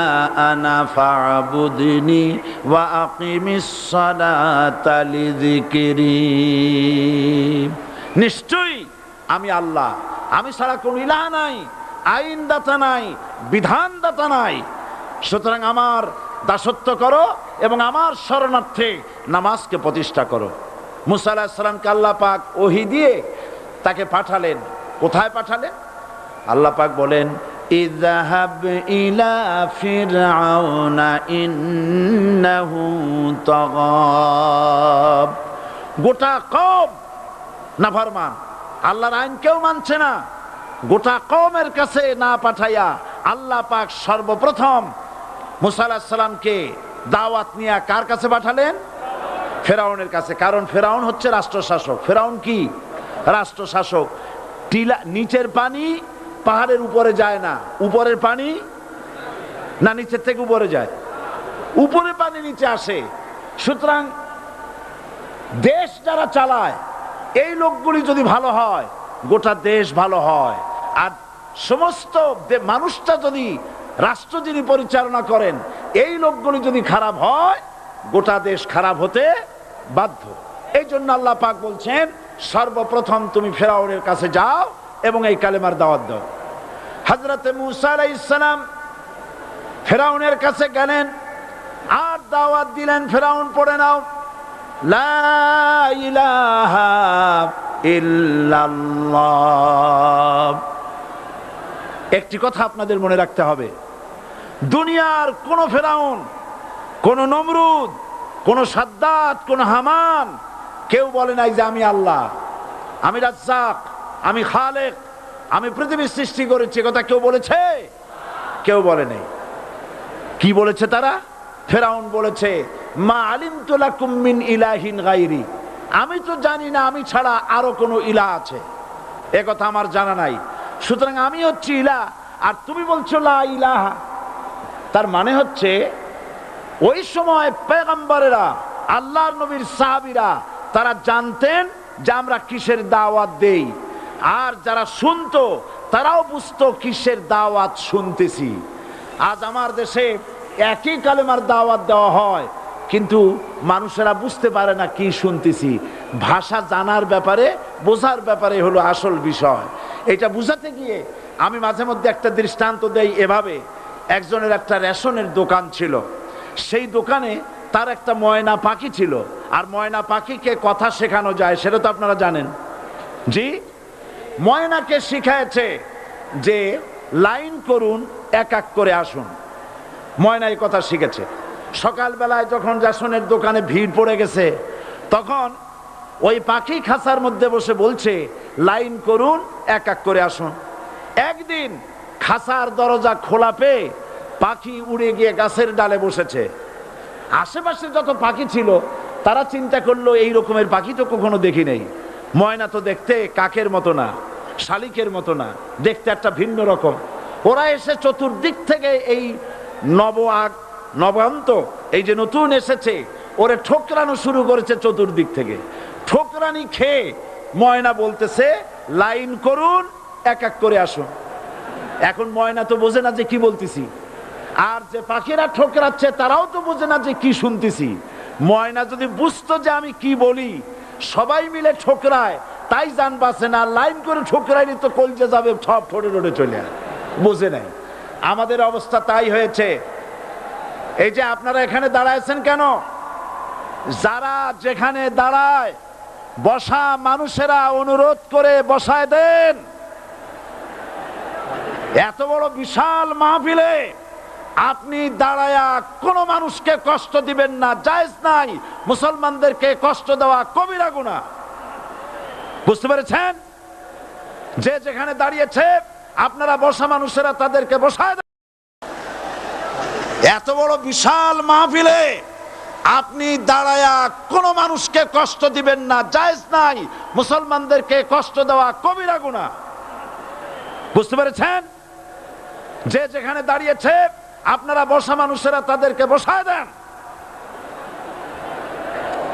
আনা ফা'বুদনি ওয়া আকিমিস সালাতা লিযিকরি। নিশ্চয়ই আমি আল্লাহ, আমি ছাড়া কোনো ইলাহ নাই, আইনদাতা নাই, বিধানদাতা নাই, সুতরাং আমার দাসত্ব করো এবং আমার শরণার্থে নামাজকে প্রতিষ্ঠা করো। মূসা আলাইহিস সালামকে আল্লাহ পাক ওহী দিয়ে তাকে পাঠালেন। কোথায় পাঠালেন? আল্লাহ পাক বলেন, ইযহাব ইলা ফিরআউনা ইন্নাহু তাগাব। গোটা কওম নাফরমান, আল্লাহর আইন কেউ মানছে না। গোটা কওমের কাছে না পাঠাইয়া আল্লাহ পাক সর্বপ্রথম মূসা আলাইহিস সালামকে দাওয়াত নিয়ে কার কাছে পাঠালেন? ফেরাউনের কাছে। কারণ ফেরাউন হচ্ছে রাষ্ট্রশাসক। ফেরাউন কি? রাষ্ট্রশাসক। টিলা নিচের পানি পাহাড়ের উপরে যায় না, উপরের পানি না নিচের থেকে উপরে যায়, উপরে পানি নিচে আসে। সুতরাং দেশ যারা চালায় এই লোকগুলি যদি ভালো হয় গোটা দেশ ভালো হয়, আর সমস্ত মানুষটা যদি, রাষ্ট্র যিনি পরিচালনা করেন এই লোকগুলি যদি খারাপ হয় গোটা দেশ খারাপ হতে বাধ্য। এই জন্য আল্লাহ পাক বলছেন সর্বপ্রথম তুমি ফেরাউনের কাছে যাও এবং এই কালেমার দাওয়াত দাও। হযরতে মূসা আলাইহিস সালাম ফেরাউনের কাছে গেলেন আর দাওয়াত দিলেন, ফেরাউন পড়ে নাও লা ইলাহা ইল্লাল্লাহ। একটি কথা আপনাদের মনে রাখতে হবে, দুনিয়ার কোন ফেরাউন, কোন নমরুদ, কোন সাদ্দাত, কোন হামান কেউ বলে নাই যে আমি আল্লাহ, আমি রাজ্জাক, আমি খালেক, আমি পৃথিবীর সৃষ্টি করেছি। কথা কেউ বলেছে? কেউ বলে নাই। কি বলেছে তারা? ফেরাউন বলেছে মা আলিমতু লাকুম মিন ইলাহিন গায়রি, আমি তো জানি না আমি ছাড়া আরো কোনো ইলাহ আছে, এ কথা আমার জানা নাই, সুতরাং আমি হচ্ছি ইলাহ আর তুমি বলছো লা ইলাহা। তার মানে হচ্ছে ওই সময় পয়গম্বরেরা, আল্লাহর নবীর সাহাবীরা তারা জানতেন যে আমরা কিসের দাওয়াত দেই, আর যারা শুনতো তারাও বুঝতো কিসের দাওয়াত শুনতেছি। আজ আমার দেশে একই কালেমার দাওয়াত দেওয়া হয় কিন্তু মানুষেরা বুঝতে পারে না কি শুনতেছি। ভাষা জানার ব্যাপারে, বোঝার ব্যাপারে হলো আসল বিষয়। এটা বুঝাতে গিয়ে আমি মাঝে মধ্যে একটা দৃষ্টান্ত দেই এভাবে। একজনের একটা রেশনের দোকান ছিল, সেই দোকানে তার একটা ময়না পাখি ছিল, আর ময়না পাখিকে কথা শেখানো যায় সেটা তো আপনারা জানেন। জি, ময়নাকে শিখায়েছে যে লাইন করুন, এক এক করে আসুন। ময়না এই কথা শিখেছে। সকালবেলায় যখন রেশনের দোকানে ভিড় পড়ে গেছে তখন ওই পাখি খাঁচার মধ্যে বসে বলছে লাইন করুন, এক এক করে আসুন। একদিন খাঁচার দরজা খোলা পেয়ে পাখি উড়ে গিয়ে গাছের ডালে বসেছে। আশেপাশে যত পাখি ছিল তারা চিন্তা করলো এই রকমের পাখি তো কখনো দেখি নাই। ময়না তো দেখতে কাকের মতো না, শালিকের মতো না, দেখতে একটা ভিন্ন রকম। ওরা এসে চতুর্দিক থেকে এই নবান্ত, এই যে নতুন এসেছে, ওরে ঠোকরানো শুরু করেছে চতুর্দিক থেকে। ঠোকরানি খেয়ে ময়না বলতেছে লাইন করুন, এক এক করে আসুন। এখন ময়না তো বোঝে না যে কি বলতেছি, আর যে পাখিরা ঠোকরাচ্ছে তারাও তো বোঝে না যে কি শুনতেছি। ময়না যদি বুঝতো যে আমি কি বলি, সবাই মিলে ঠোকরায়, তাই জান বাঁচে না। লাইন করে ঠোকরাইনি তো কলজে যাবে, সব ঠোঁটে ঠোঁটে চলে আর বোঝে নাই। আমাদের অবস্থা তাই হয়েছে। এই যে আপনারা এখানে দাঁড়াইছেন কেন? যারা যেখানে দাঁড়ায় বসা মানুষেরা অনুরোধ করে বসায় দেন। এত বড় বিশাল মাহফিলে আপনি দাঁড়ায়া কোনো মানুষকে কষ্ট দিবেন না, জায়েজ নাই। মুসলমানদেরকে কষ্ট দেওয়া কবিরা গুনাহ। বুঝতে পেরেছেন? যে যেখানে দাঁড়িয়েছে আপনারা বসা মানুষেরা তাদেরকে বসায় দেন। এত বড় বিশাল মাহফিলে আপনি দাঁড়ায়া কোনো মানুষকে কষ্ট দিবেন না, জায়েজ নাই। মুসলমানদেরকে কষ্ট দেওয়া কবিরা গুনাহ। বুঝতে পেরেছেন? যে যেখানে দাঁড়িয়েছে আপনারা বসা মানুষেরা তাদেরকে বসায় দেন।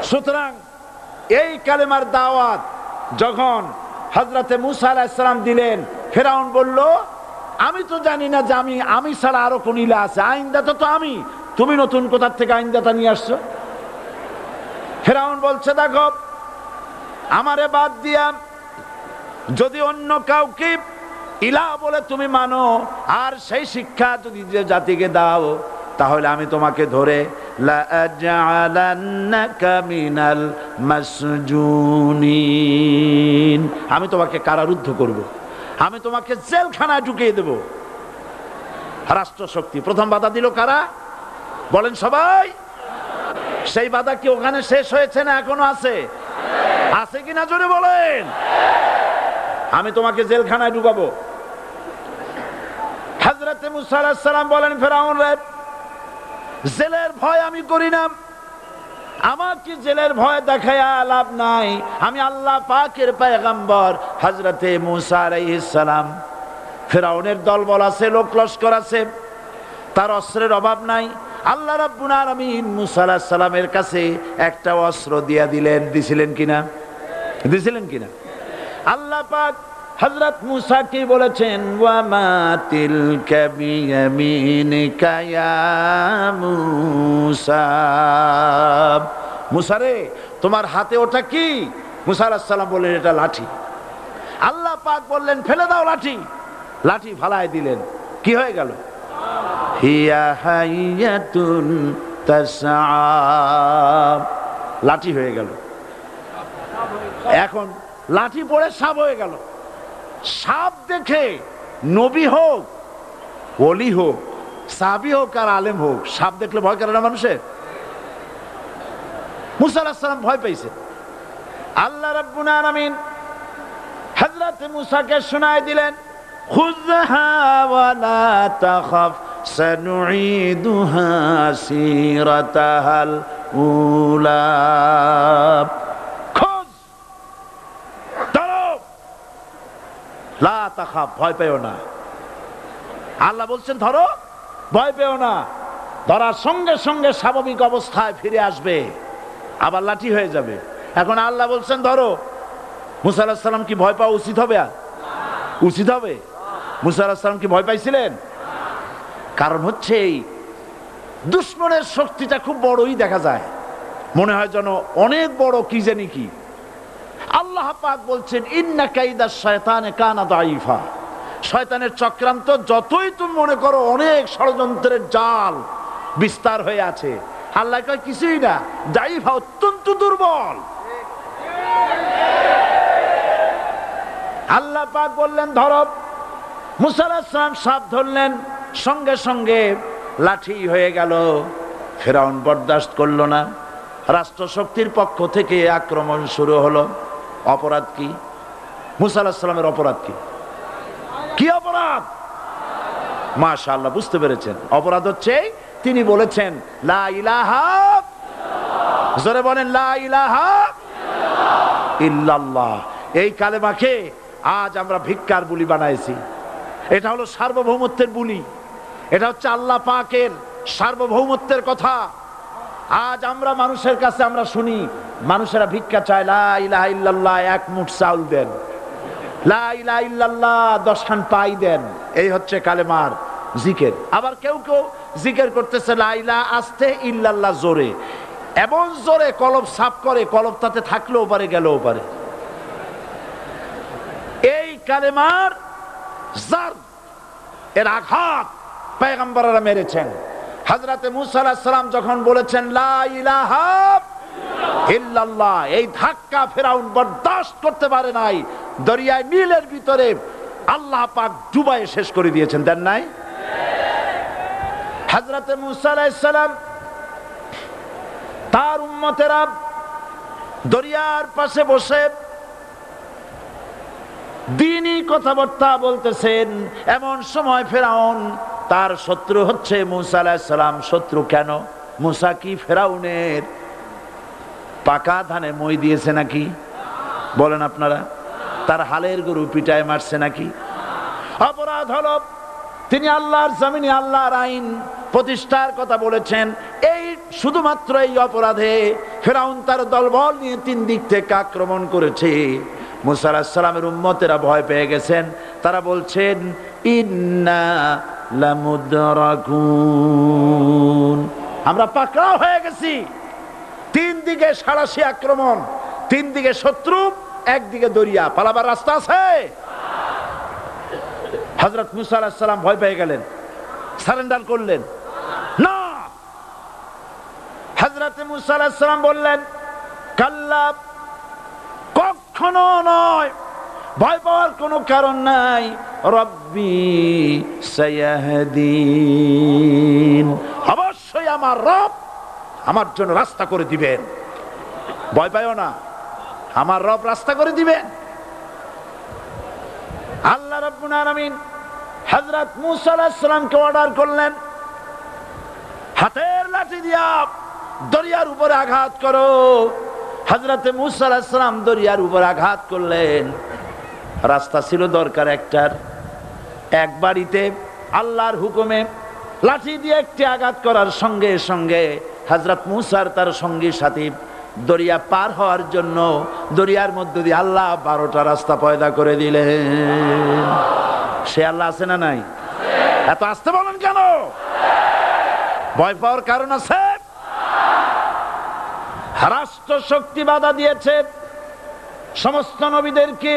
সুতরাং এই কালেমার দাওয়াত যখন হযরতে মূসা আলাইহিস সালাম দিলেন, ফেরাউন বলল আমি তো জানি না যে আমি ছাড়া আরো কোন ইলাহ আছে, আইনদাতা তো আমি, তুমি নতুন কোথা থেকে আইনদাতা নিয়ে আসছো? ফেরাউন বলছে দেখো, আমারে বাদ দিয়া যদি অন্য কাউকে ইলাহ বলে তুমি মানো আর সেই শিক্ষা যদি যে জাতিকে দাও, তাহলে আমি তোমাকে ধরে লাআজআলান্নাকা মিনাল মাসজুনিন, আমি তোমাকে কারারুদ্ধ করব, আমি তোমাকে জেলখানায় ঢুকিয়ে দেব। রাষ্ট্রশক্তি প্রথম বাধা দিল কারা? বলেন সবাই। সেই বাধা কি ওখানে শেষ হয়েছে না এখনো আছে? আছে কিনা জোরে বলেন। আমি তোমাকে জেলখানায় ঢুকাবো। হযরতে মূসা আলাইহিস সালাম বলেন ফেরাউন রে, জেলের ভয় আমি করি না, আমাকে জেলের ভয় দেখায়া লাভ নাই। আমি আল্লাহ পাকের পয়গম্বর হযরতে মূসা আলাইহিস সালাম। ফেরাউনের দলবল আছে, লোক লস্কর আছে, তার অস্ত্রের অভাব নাই। আল্লাহ রাব্বুল আলামিন মূসা আলাইহিস সালামের কাছে একটা অস্ত্র দিয়া দিলেন। দিছিলেন কিনা? আল্লাহ পাক হযরত মূসাকে বলেছেন, ওয়া মা তিলকা বিয়ামিনিকা ইয়া মূসা। মূসা রে, তোমার হাতে ওটা কি? মূসা আলাইহিস সালাম বললেন, এটা লাঠি। আল্লাহ পাক বললেন, ফেলে দাও লাঠি। লাঠি ফালায় দিলেন। কি হয়ে গেল? হিয়া হাইয়াতুন তাসআ। লাঠি হয়ে গেল। এখন লাঠি পড়ে সাপ হয়ে গেল। সাপ দেখে নবী হোক, ওলি হোক, সাহাবী হোক আর আলেম হোক, সাপ দেখলে ভয় করে না মানুষের? মূসা আলাইহিস সালাম ভয় পাইছে। আল্লাহ রাব্বুল আলামিন হযরত মূসাকে শোনায় দিলেন, খুযহা ওয়া লা তাখাফ সানুঈদুহা সিরাতাহাল উলা। লা তাখাফ, ভয় পেও না। আল্লাহ বলছেন ধরো, ভয় পেও না। ধরার সঙ্গে সঙ্গে স্বাভাবিক অবস্থায় ফিরে আসবে, আবার লাঠি হয়ে যাবে। এখন আল্লাহ বলছেন ধরো। মূসা আলাইহিস সালাম কি ভয় পাওয়া উচিত হবে? উচিত হবে? মূসা আলাইহিস সালাম কি ভয় পাইছিলেন? কারণ হচ্ছে এই দুশমনের শক্তিটা খুব বড়ই দেখা যায়, মনে হয় যেন অনেক বড়, কি জানি কি। আল্লাহ পাক বলছেন, ইন্না কাইদা শায়তানে কানা দাঈফা। শয়তানের চক্রান্ত যতই তুমি মনে করো অনেক ষড়যন্ত্রের জাল বিস্তার হয়ে আছে, আল্লাহ কয় কিছুই না, দাঈফা, অত্যন্ত দুর্বল। আল্লাহ পাক বললেন ধরো। মূসা আলাইহিস সালাম সাপ ধরলেন, সঙ্গে সঙ্গে লাঠি হয়ে গেল। ফেরাউন বরদাস্ত করলো না। রাষ্ট্রশক্তির পক্ষ থেকে আক্রমণ শুরু হলো। অপরাধ কি? মূসা আলাইহিস সালামের অপরাধ কি? কি অপরাধ? মাশাআল্লাহ, বুঝতে পেরেছেন। অপরাধ হচ্ছে তিনি বলেছেন লা ইলাহা, জোরে বলেন লা ইলাহা ইল্লাল্লাহ। এই কালেমাকে আজ আমরা ভিক্ষার বুলি বানাইছি। এটা হলো সার্বভৌমত্বের বুলি, এটা হচ্ছে আল্লাহ পাকের সার্বভৌমত্বের কথা। আজ আমরা মানুষের কাছে আমরা শুনি, মানুষেরা ভিক্ষা চায়, লা ইলাহা ইল্লাল্লাহ, এক মুঠ চাউল দেন, লা ইলাহা ইল্লাল্লাহ 10 খান পাই দেন। এই হচ্ছে কালেমার জিকির। আবার কেউ কেউ জিকির করতেছে লা ইলাহা আস্তে, ইল্লাল্লাহ জোরে, এমন জোরে কলব সাফ করে, কলব তাতে থাকলেও পারে, গেলেও পারে। এই কালেমার জার, এর আঘাত পয়গম্বররা মেরেছেন। হযরতে মূসা আলাইহিস সালাম যখন বলেছেন লা ইলাহা ইল্লাল্লাহ, এই ধাক্কা ফেরাউন বরদাস্ত করতে পারে নাই। দরিয়ায় নীলের ভিতরে আল্লাহ পাক ডুবাইয়ে শেষ করে দিয়েছেন, দেন নাই? হযরতে মূসা আলাইহিস সালাম তার উম্মতেরা দরিয়ার পাশে বসে দ্বীনি কথাবার্তা বলতেছেন। এমন সময় ফেরাউন, তার শত্রু হচ্ছে মূসা আলাইহিস সালাম। শত্রু কেন? মূসা কি ফেরাউনের পাকা ধানে মই দিয়েছে নাকি? বলেন আপনারা। তার হালের গরু পিটায় মারছে নাকি? অপরাধ হলো তিনি আল্লাহর জমিনে আল্লাহর আইন প্রতিষ্ঠার কথা বলেছেন। এই শুধুমাত্র এই অপরাধে ফেরাউন তার দলবল নিয়ে 3 দিক থেকে আক্রমণ করেছে। মূসা আলাইহিস সালামের উম্মতেরা ভয় পেয়ে গেছেন। তারা বলছেন ইন্না লামুদরাকুন, আমরা পাকড়াও হয়ে গেছি। 3 দিকে সাড়াশি আক্রমণ, 3 দিকে শত্রু, একদিকে দরিয়া, পালাবার রাস্তা আছে? হযরত মূসা আলাইহিস সালাম ভয় পেয়ে গেলেন, সারেন্ডার করলেন না। হযরত মূসা আলাইহিস সালাম বললেন কাল্লা, কখনো নয়, ভয় পাওয়ার কোনো কারণ নাই। রব্বি সায়াহদিন, অবশ্যই আমার রব আমার জন্য রাস্তা করে দিবেন। ভয় পাইও না, আমার রব রাস্তা করে দিবেন। আল্লাহ রাব্বুল আলামিন হযরত মূসা আলাইহিস সালামকে অর্ডার করলেন, হাতের লাঠি দিয়া দরিয়ার উপরে আঘাত করো। হযরতে মূসা আলাইহিস সালাম দরিয়ার উপরে আঘাত করলেন। রাস্তা ছিল দরকার একটার, এক বাড়িতে আল্লাহর হুকুমে লাঠি দিয়ে একটি আঘাত করার সঙ্গে সঙ্গে হযরত মূসার তার সঙ্গী সাথী দরিয়া পার হওয়ার জন্য দরিয়ার মধ্যে দিয়ে আল্লাহ 12টা রাস্তা পয়দা করে দিলেন। সে আল্লাহ আছে না নাই? এত আসতে বলেন কেন? ভয় পাওয়ার কারণ আছে? রাষ্ট্র শক্তি বাধা দিয়েছে সমস্ত নবীদেরকে।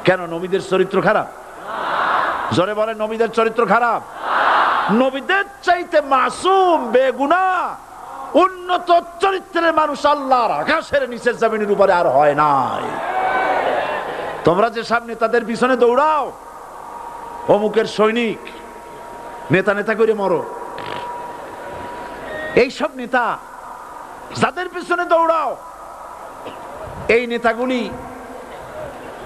কেন? নবীদের চরিত্র খারাপ? জোরে বলে, নবীদের চরিত্র খারাপ? নবীদের চাইতে মাসুম বেগুনাহ উন্নত চরিত্রের মানুষ আল্লাহর আকাশের নিচের জমিনের উপরে আর হয় নাই। তোমরা যে সামনে তাদের পিছনে দৌড়াও, অমুকের সৈনিক, নেতা নেতা করে মরো, এইসব নেতা যাদের পিছনে দৌড়াও, এই নেতাগুলি,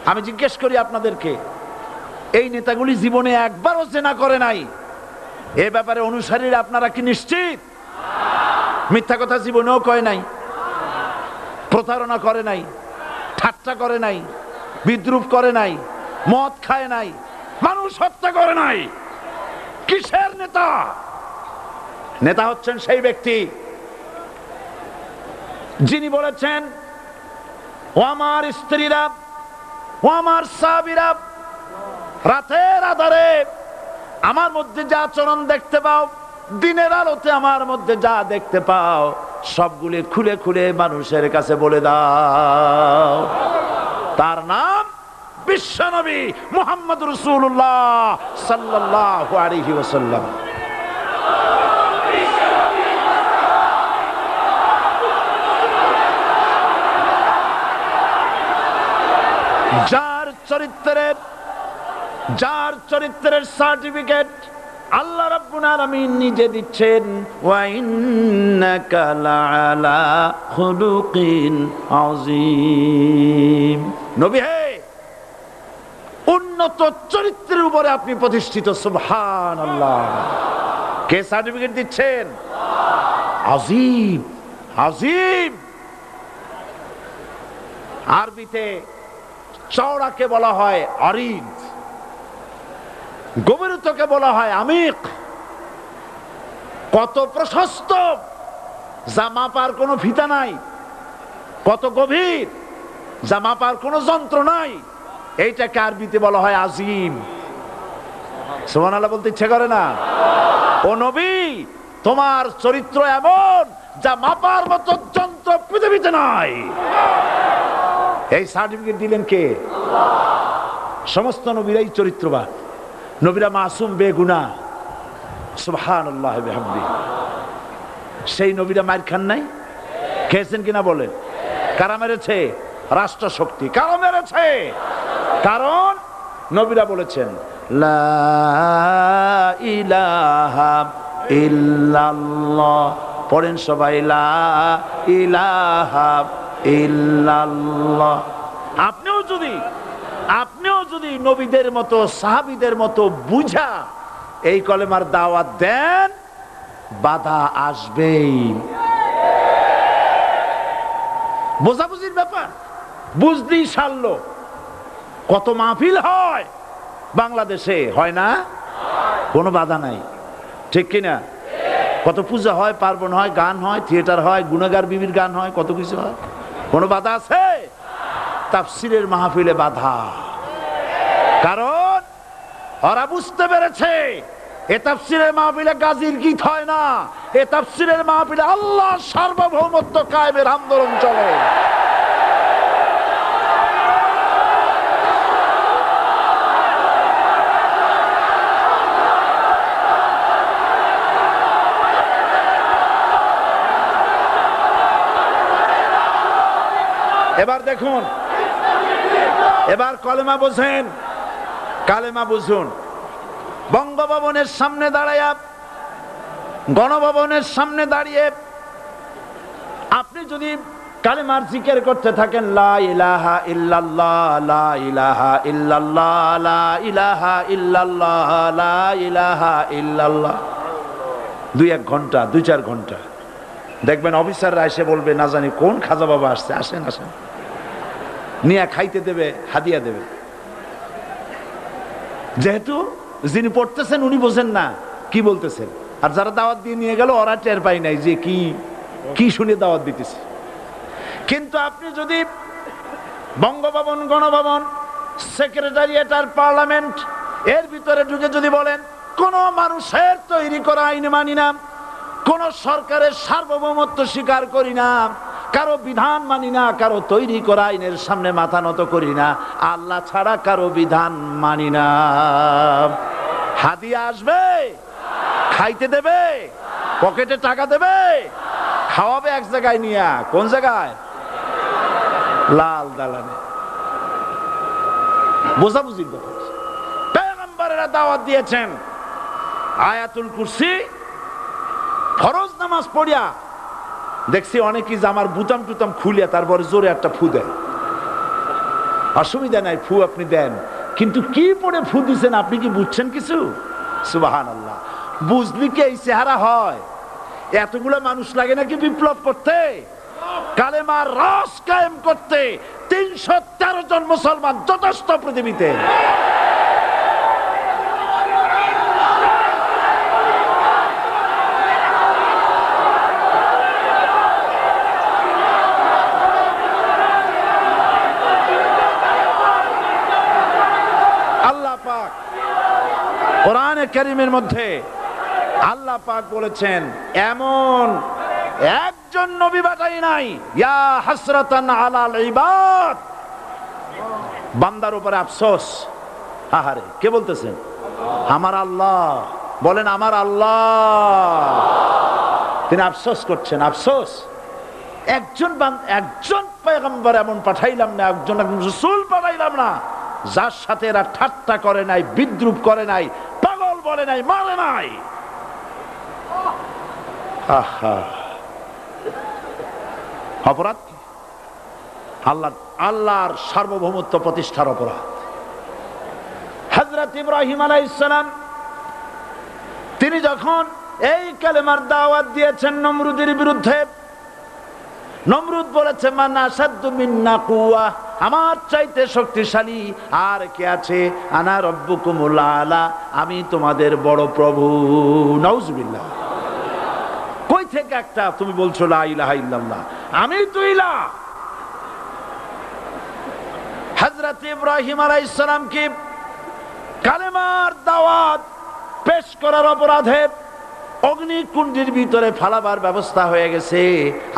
আমি জিজ্ঞেস করি আপনাদেরকে, এই নেতাগুলি জীবনে একবারও জিনা করে নাই? এ ব্যাপারে অনুসারীরা আপনারা কি নিশ্চিত? মিথ্যা কথা জীবনেও কয় নাই, প্রতারণা করে নাই, ঠাট্টা করে নাই, বিদ্রুপ করে নাই, মদ খায় নাই, মানুষ হত্যা করে নাই। কিসের নেতা? নেতা হচ্ছেন সেই ব্যক্তি যিনি বলেছেন, ও আমার স্ত্রীরা, ও আমার সাহাবীরা, রাতের আধারে আমার মধ্যে যা আচরণ দেখতে পাও, দিনের আলোতে আমার মধ্যে যা দেখতে পাও, সবগুলি খুলে খুলে মানুষের কাছে বলে দাও। তার নাম বিশ্বনবী মুহাম্মদ রাসূলুল্লাহ সাল্লাল্লাহু আলাইহি ওয়াসাল্লাম। যার চরিত্রের সার্টিফিকেট আল্লাহ রাব্বুল আলামিন নিজে দিচ্ছেন, ওয়া ইন্নাকা লাআলা খুলুকিন আযীম। নবী হে, উন্নত চরিত্রের উপরে আপনি প্রতিষ্ঠিত। সুবহানাল্লাহ। কে সার্টিফিকেট দিচ্ছেন? আযীম, আযীম। আরবিতে চওড়াকে বলা হয় আরিদ, গভীরতাকে বলা হয় আমিক। কত প্রশস্ত, যা মাপার কোনো ফিতা নাই, কত গভীর, যা মাপার কোনো যন্ত্র নাই, এইটাকে আরবিতে বলা হয় আজিম। সুবহানাল্লাহ বলতে ইচ্ছে করে না? ও নবী, তোমার চরিত্র এমন যা মাপার মতো যন্ত্র পৃথিবীতে নাই। এই সার্টিফিকেট দিলেন কে? সমস্ত নবীরাই চরিত্রবান, নবীরা মাসুম বেগুনাহ। সুবহানাল্লাহ বিহামদিহি। সেই নবীরা মার খান নাই? খেয়েছেন কিনা বলেন? কারা মেরেছে? রাষ্ট্র শক্তি। কারা মেরেছে? কারণ নবীরা বলেছেন লা ইলাহা ইল্লাল্লাহ। পড়েন সবাই, লা ইলাহা ইল্লাল্লাহ। আপনিও যদি নবীদের মতো, সাহাবীদের মতো বুঝা এই কলেমার দাওয়াত দেন, বাধা আসবেই। বোঝাবুঝির ব্যাপার, বুঝতেই সারলো। কত মাহফিল হয় বাংলাদেশে, হয় না? কোনো বাধা নাই, ঠিক কিনা? কত পূজা হয়, পার্বণ হয়, গান হয়, থিয়েটার হয়, গুনাহগার বিবির গান হয়, কত কিছু হয়। কোনো বাধা আছে? তাফসীরের মাহফিলে বাধা। কারণ ওরা বুঝতে পেরেছে এ তাফসীরের মাহফিলে গাজীর গীত হয় না, এ তাফসীরের মাহফিলে আল্লাহর সার্বভৌমত্ব কায়েমের আন্দোলন চলে। এবার দেখুন, এবার কলেমা বোঝেন, কালেমা বুঝুন। বঙ্গভবনের সামনে দাঁড়ায়া, গণভবনের সামনে দাঁড়িয়ে আপনি যদি কালেমার জিকির করতে থাকেন, লা ইলাহা ইল্লাল্লাহ, লা ইলাহা ইল্লাল্লাহ, লা ইলাহা ইল্লাল্লাহ, লা ইলাহা ইল্লাল্লাহ, 2-1 ঘন্টা 2-4 ঘন্টা দেখবেন অফিসাররা এসে বলবে না জানি কোন খাজা বাবা আসছে, আসেন আসেন, নিয়ে খাইতে দেবে, হাদিয়া দেবে। যেহেতু যিনি পড়তেছেন উনি বোঝেন না কি বলতেছেন, আর যারা দাওয়াত দিয়ে নিয়ে গেল ওরা টের পায় নাই যে কি কি শুনে দাওয়াত দিতেছে। কিন্তু আপনি যদি বঙ্গভবন, গণভবন, সেক্রেটারিয়েট আর পার্লামেন্ট এর ভিতরে ঢুকে যদি বলেন কোন মানুষের তৈরি করা আইন মানি না, কোন সরকারের সার্বভৌমত্ব স্বীকার করি না, কারো বিধান মানি না, কারো তৈরি করা আইনের সামনে মাথা নত করি না, আল্লাহ ছাড়া কারো বিধান মানি না, হাদিয়া আসবে, খাইতে দেবে, পকেটে টাকা দেবে, খাওয়াবে এক জায়গায় নিয়ে, কোন জায়গায়? লাল দালানে। বোঝাবুঝির ব্যাপার। পয়গম্বরেরা দাওয়াত দিয়েছেন আয়াতুল কুরসি ফরজ নামাজ পড়িয়া, দেখছি অনেকেই জামার বুতাম টুতাম খুলিয়া তারপরে জোরে একটা ফু দেয়। অসুবিধা নাই, ফু আপনি দেন, কিন্তু কি পড়ে ফু দিচ্ছেন আপনি কি বুঝছেন কিছু? সুবহানাল্লাহ। বুঝলি কি এই চেহারা হয়? এতগুলো মানুষ লাগে নাকি বিপ্লব করতে, কালেমার রস কায়েম করতে? 313 জন মুসলমান যথেষ্ট পৃথিবীতে। আল্লাহ পাক কোরআনে কারীমের মধ্যে আল্লাহ পাক বলেছেন এমন একজন নবী পাঠাই নাই, ইয়া হাসরাতান আলাল ইবাদ, বান্দার উপরে আফসোস। আহারে, কে বলতেছেন? আমার আল্লাহ। বলেন আমার আল্লাহ। তিনি আফসোস করছেন, আফসোস একজন পয়গম্বর এমন পাঠাইলাম না, একজন রাসূল পাঠাইলাম না যার সাথে এরা ঠাট্টা করে নাই, বিদ্রুপ করে নাই, পাগল বলে নাই, মারে নাই। আহা, অপরাধ আল্লাহর সার্বভৌমত্ব প্রতিষ্ঠার অপরাধ। হযরত ইব্রাহিম আলাইহিস সালাম তিনি যখন এই কালেমার দাওয়াত দিয়েছেন নমরুদের বিরুদ্ধে, নমরুদ বলেছে মান আসাদ্দু মিন্না কুওয়া, আমার চাইতে শক্তিশালী আর কে আছে? আনা রব্বুকুমুল আলা, আমি তোমাদের বড় প্রভু। নাউজুবিল্লাহ। কই থেকে একটা তুমি বলছো লা ইলাহা ইল্লাল্লাহ, আমি তো ইলাহ। হযরত ইব্রাহিম আলাইহিস সালাম কি কালেমার দাওয়াত পেশ করার অপরাধে অগ্নিকুণ্ডের ভিতরে ফালাবার ব্যবস্থা হয়ে গেছে।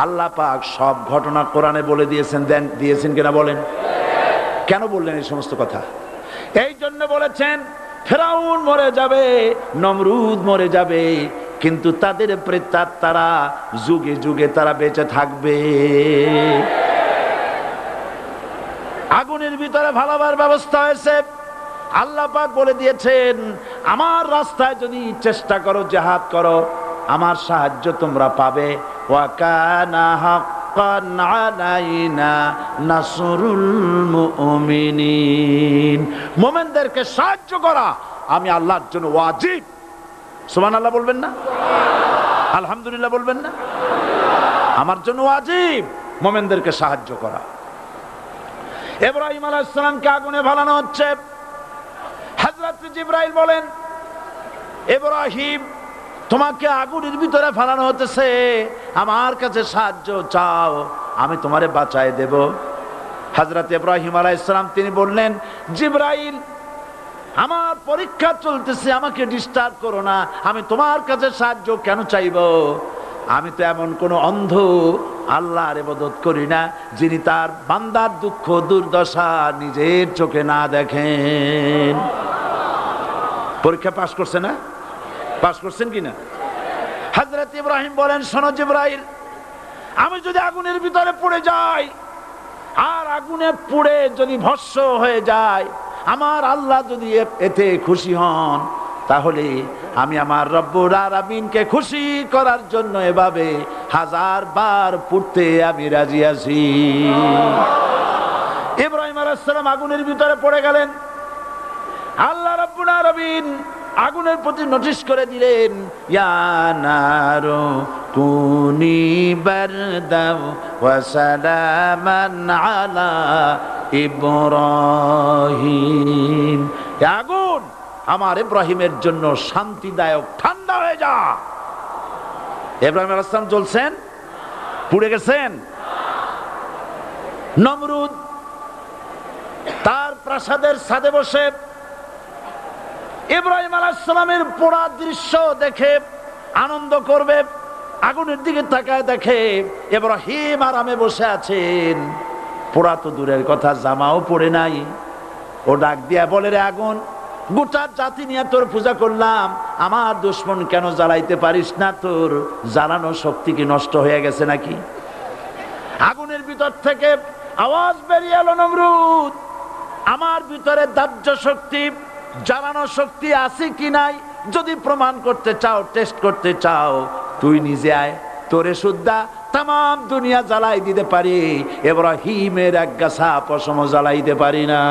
আল্লাহ পাক সব ঘটনা কোরআনে বলে দিয়েছেন কিনা বলেন? কেন বললেন এই সমস্ত কথা? এই জন্য বলেছেন ফেরাউন মরে যাবে, নমরুদ মরে যাবে, কিন্তু তাদের প্রেতাত্মারা যুগে যুগে তারা বেঁচে থাকবে। আগুনের ভিতরে ফালাবার ব্যবস্থা হয়েছে। আল্লাহ পাক বলে দিয়েছেন আমার রাস্তায় যদি চেষ্টা করো, জিহাদ করো, আমার সাহায্য তোমরা পাবে। ওয়া কানা হাক্কান আলাইনা নাসরুল মুমিনিন, মুমিনদেরকে সাহায্য করা আমি আল্লাহর জন্য ওয়াজিব। সুবহানাল্লাহ বলবেন না? আলহামদুলিল্লাহ বলবেন না? আমার জন্য ওয়াজিব মুমিনদেরকে সাহায্য করা। ইব্রাহিম আলাইহিস সালামকে আগুনে ফেলানো হচ্ছে। হযরত জিবরাইল বলেন ইব্রাহিম তোমাকে আগুনের ভিতরে ফেলানো হতেছে, আমার কাছে সাহায্য চাও, আমি তোমারে বাঁচায় দেব। হযরত ইব্রাহিম আলাইহিস সালাম তিনি বললেন জিবরাইল আমার পরীক্ষা চলতেছে, আমাকে ডিস্টার্ব করো না, আমি তোমার কাছে সাহায্য কেন চাইব? আমি তো এমন কোন অন্ধ আল্লাহর ইবাদত করি না যিনি তার বান্দার দুঃখ দুর্দশা নিজের চোখে না দেখেন। পরীক্ষা পাশ করছে না? পাশ করছেন কিনা? হযরত ইব্রাহিম বলেন শোনো জিবরাইল, আমি যদি আগুনের ভিতরে পড়ে যাই আর আগুনে পুড়ে যদি ভস্ম হয়ে যায়, আমার আল্লাহ যদি এতে খুশি হন, তাহলে আমি আমার রব্বুল আলামিনকে খুশি করার জন্য এভাবে 1000 বার পড়তে আমি রাজি আছি। ইব্রাহিম আলাইহিস সালাম আগুনের ভিতরে পড়ে গেলেন। আল্লাহ রব্বুল আলামিন আগুনের প্রতি নোটিশ করে দিলেন, ইয়া নারু কুনি বারদাও ওয়া সালামান আলা ইব্রাহিম। আগুন আমার ইব্রাহিমের জন্য শান্তিদায়ক, ঠান্ডা হয়ে যা। ইব্রাহিম আলাইহিস সালাম জ্বলছেন, পুড়ে গেছেন। নমরুদ তার প্রাসাদের ছাদে বসে ইব্রাহিম আলাইহিস সালামের পোড়া দৃশ্য দেখে আনন্দ করবে, আগুনের দিকে তাকায় দেখে ইব্রাহিম আরামে বসে আছেন। পোড়া তো দূরের কথা, জামাও পড়ে নাই। ও ডাক দিয়া বলে, রে আগুন, গোটা জাতি নিয়ে তোর পূজা করলাম, আমার দুশমন কেন জ্বালাইতে পারিস না? তোর জ্বালানো শক্তি কি নষ্ট হয়ে গেছে নাকি? আগুনের ভিতর থেকে আওয়াজ বেরিয়ে এলো, নমরুদ, আমার ভিতরে দাহ্য শক্তি, জ্বালানো শক্তি আছে কি নাই যদি প্রমাণ করতে চাও, টেস্ট করতে চাও, তুই নিজে আয়, তোরে সুদ্ধা তাম দুনিয়া জ্বালাই দিতে পারি, ইব্রাহিমের এক গাছা পশম জ্বালাইতে পারি না।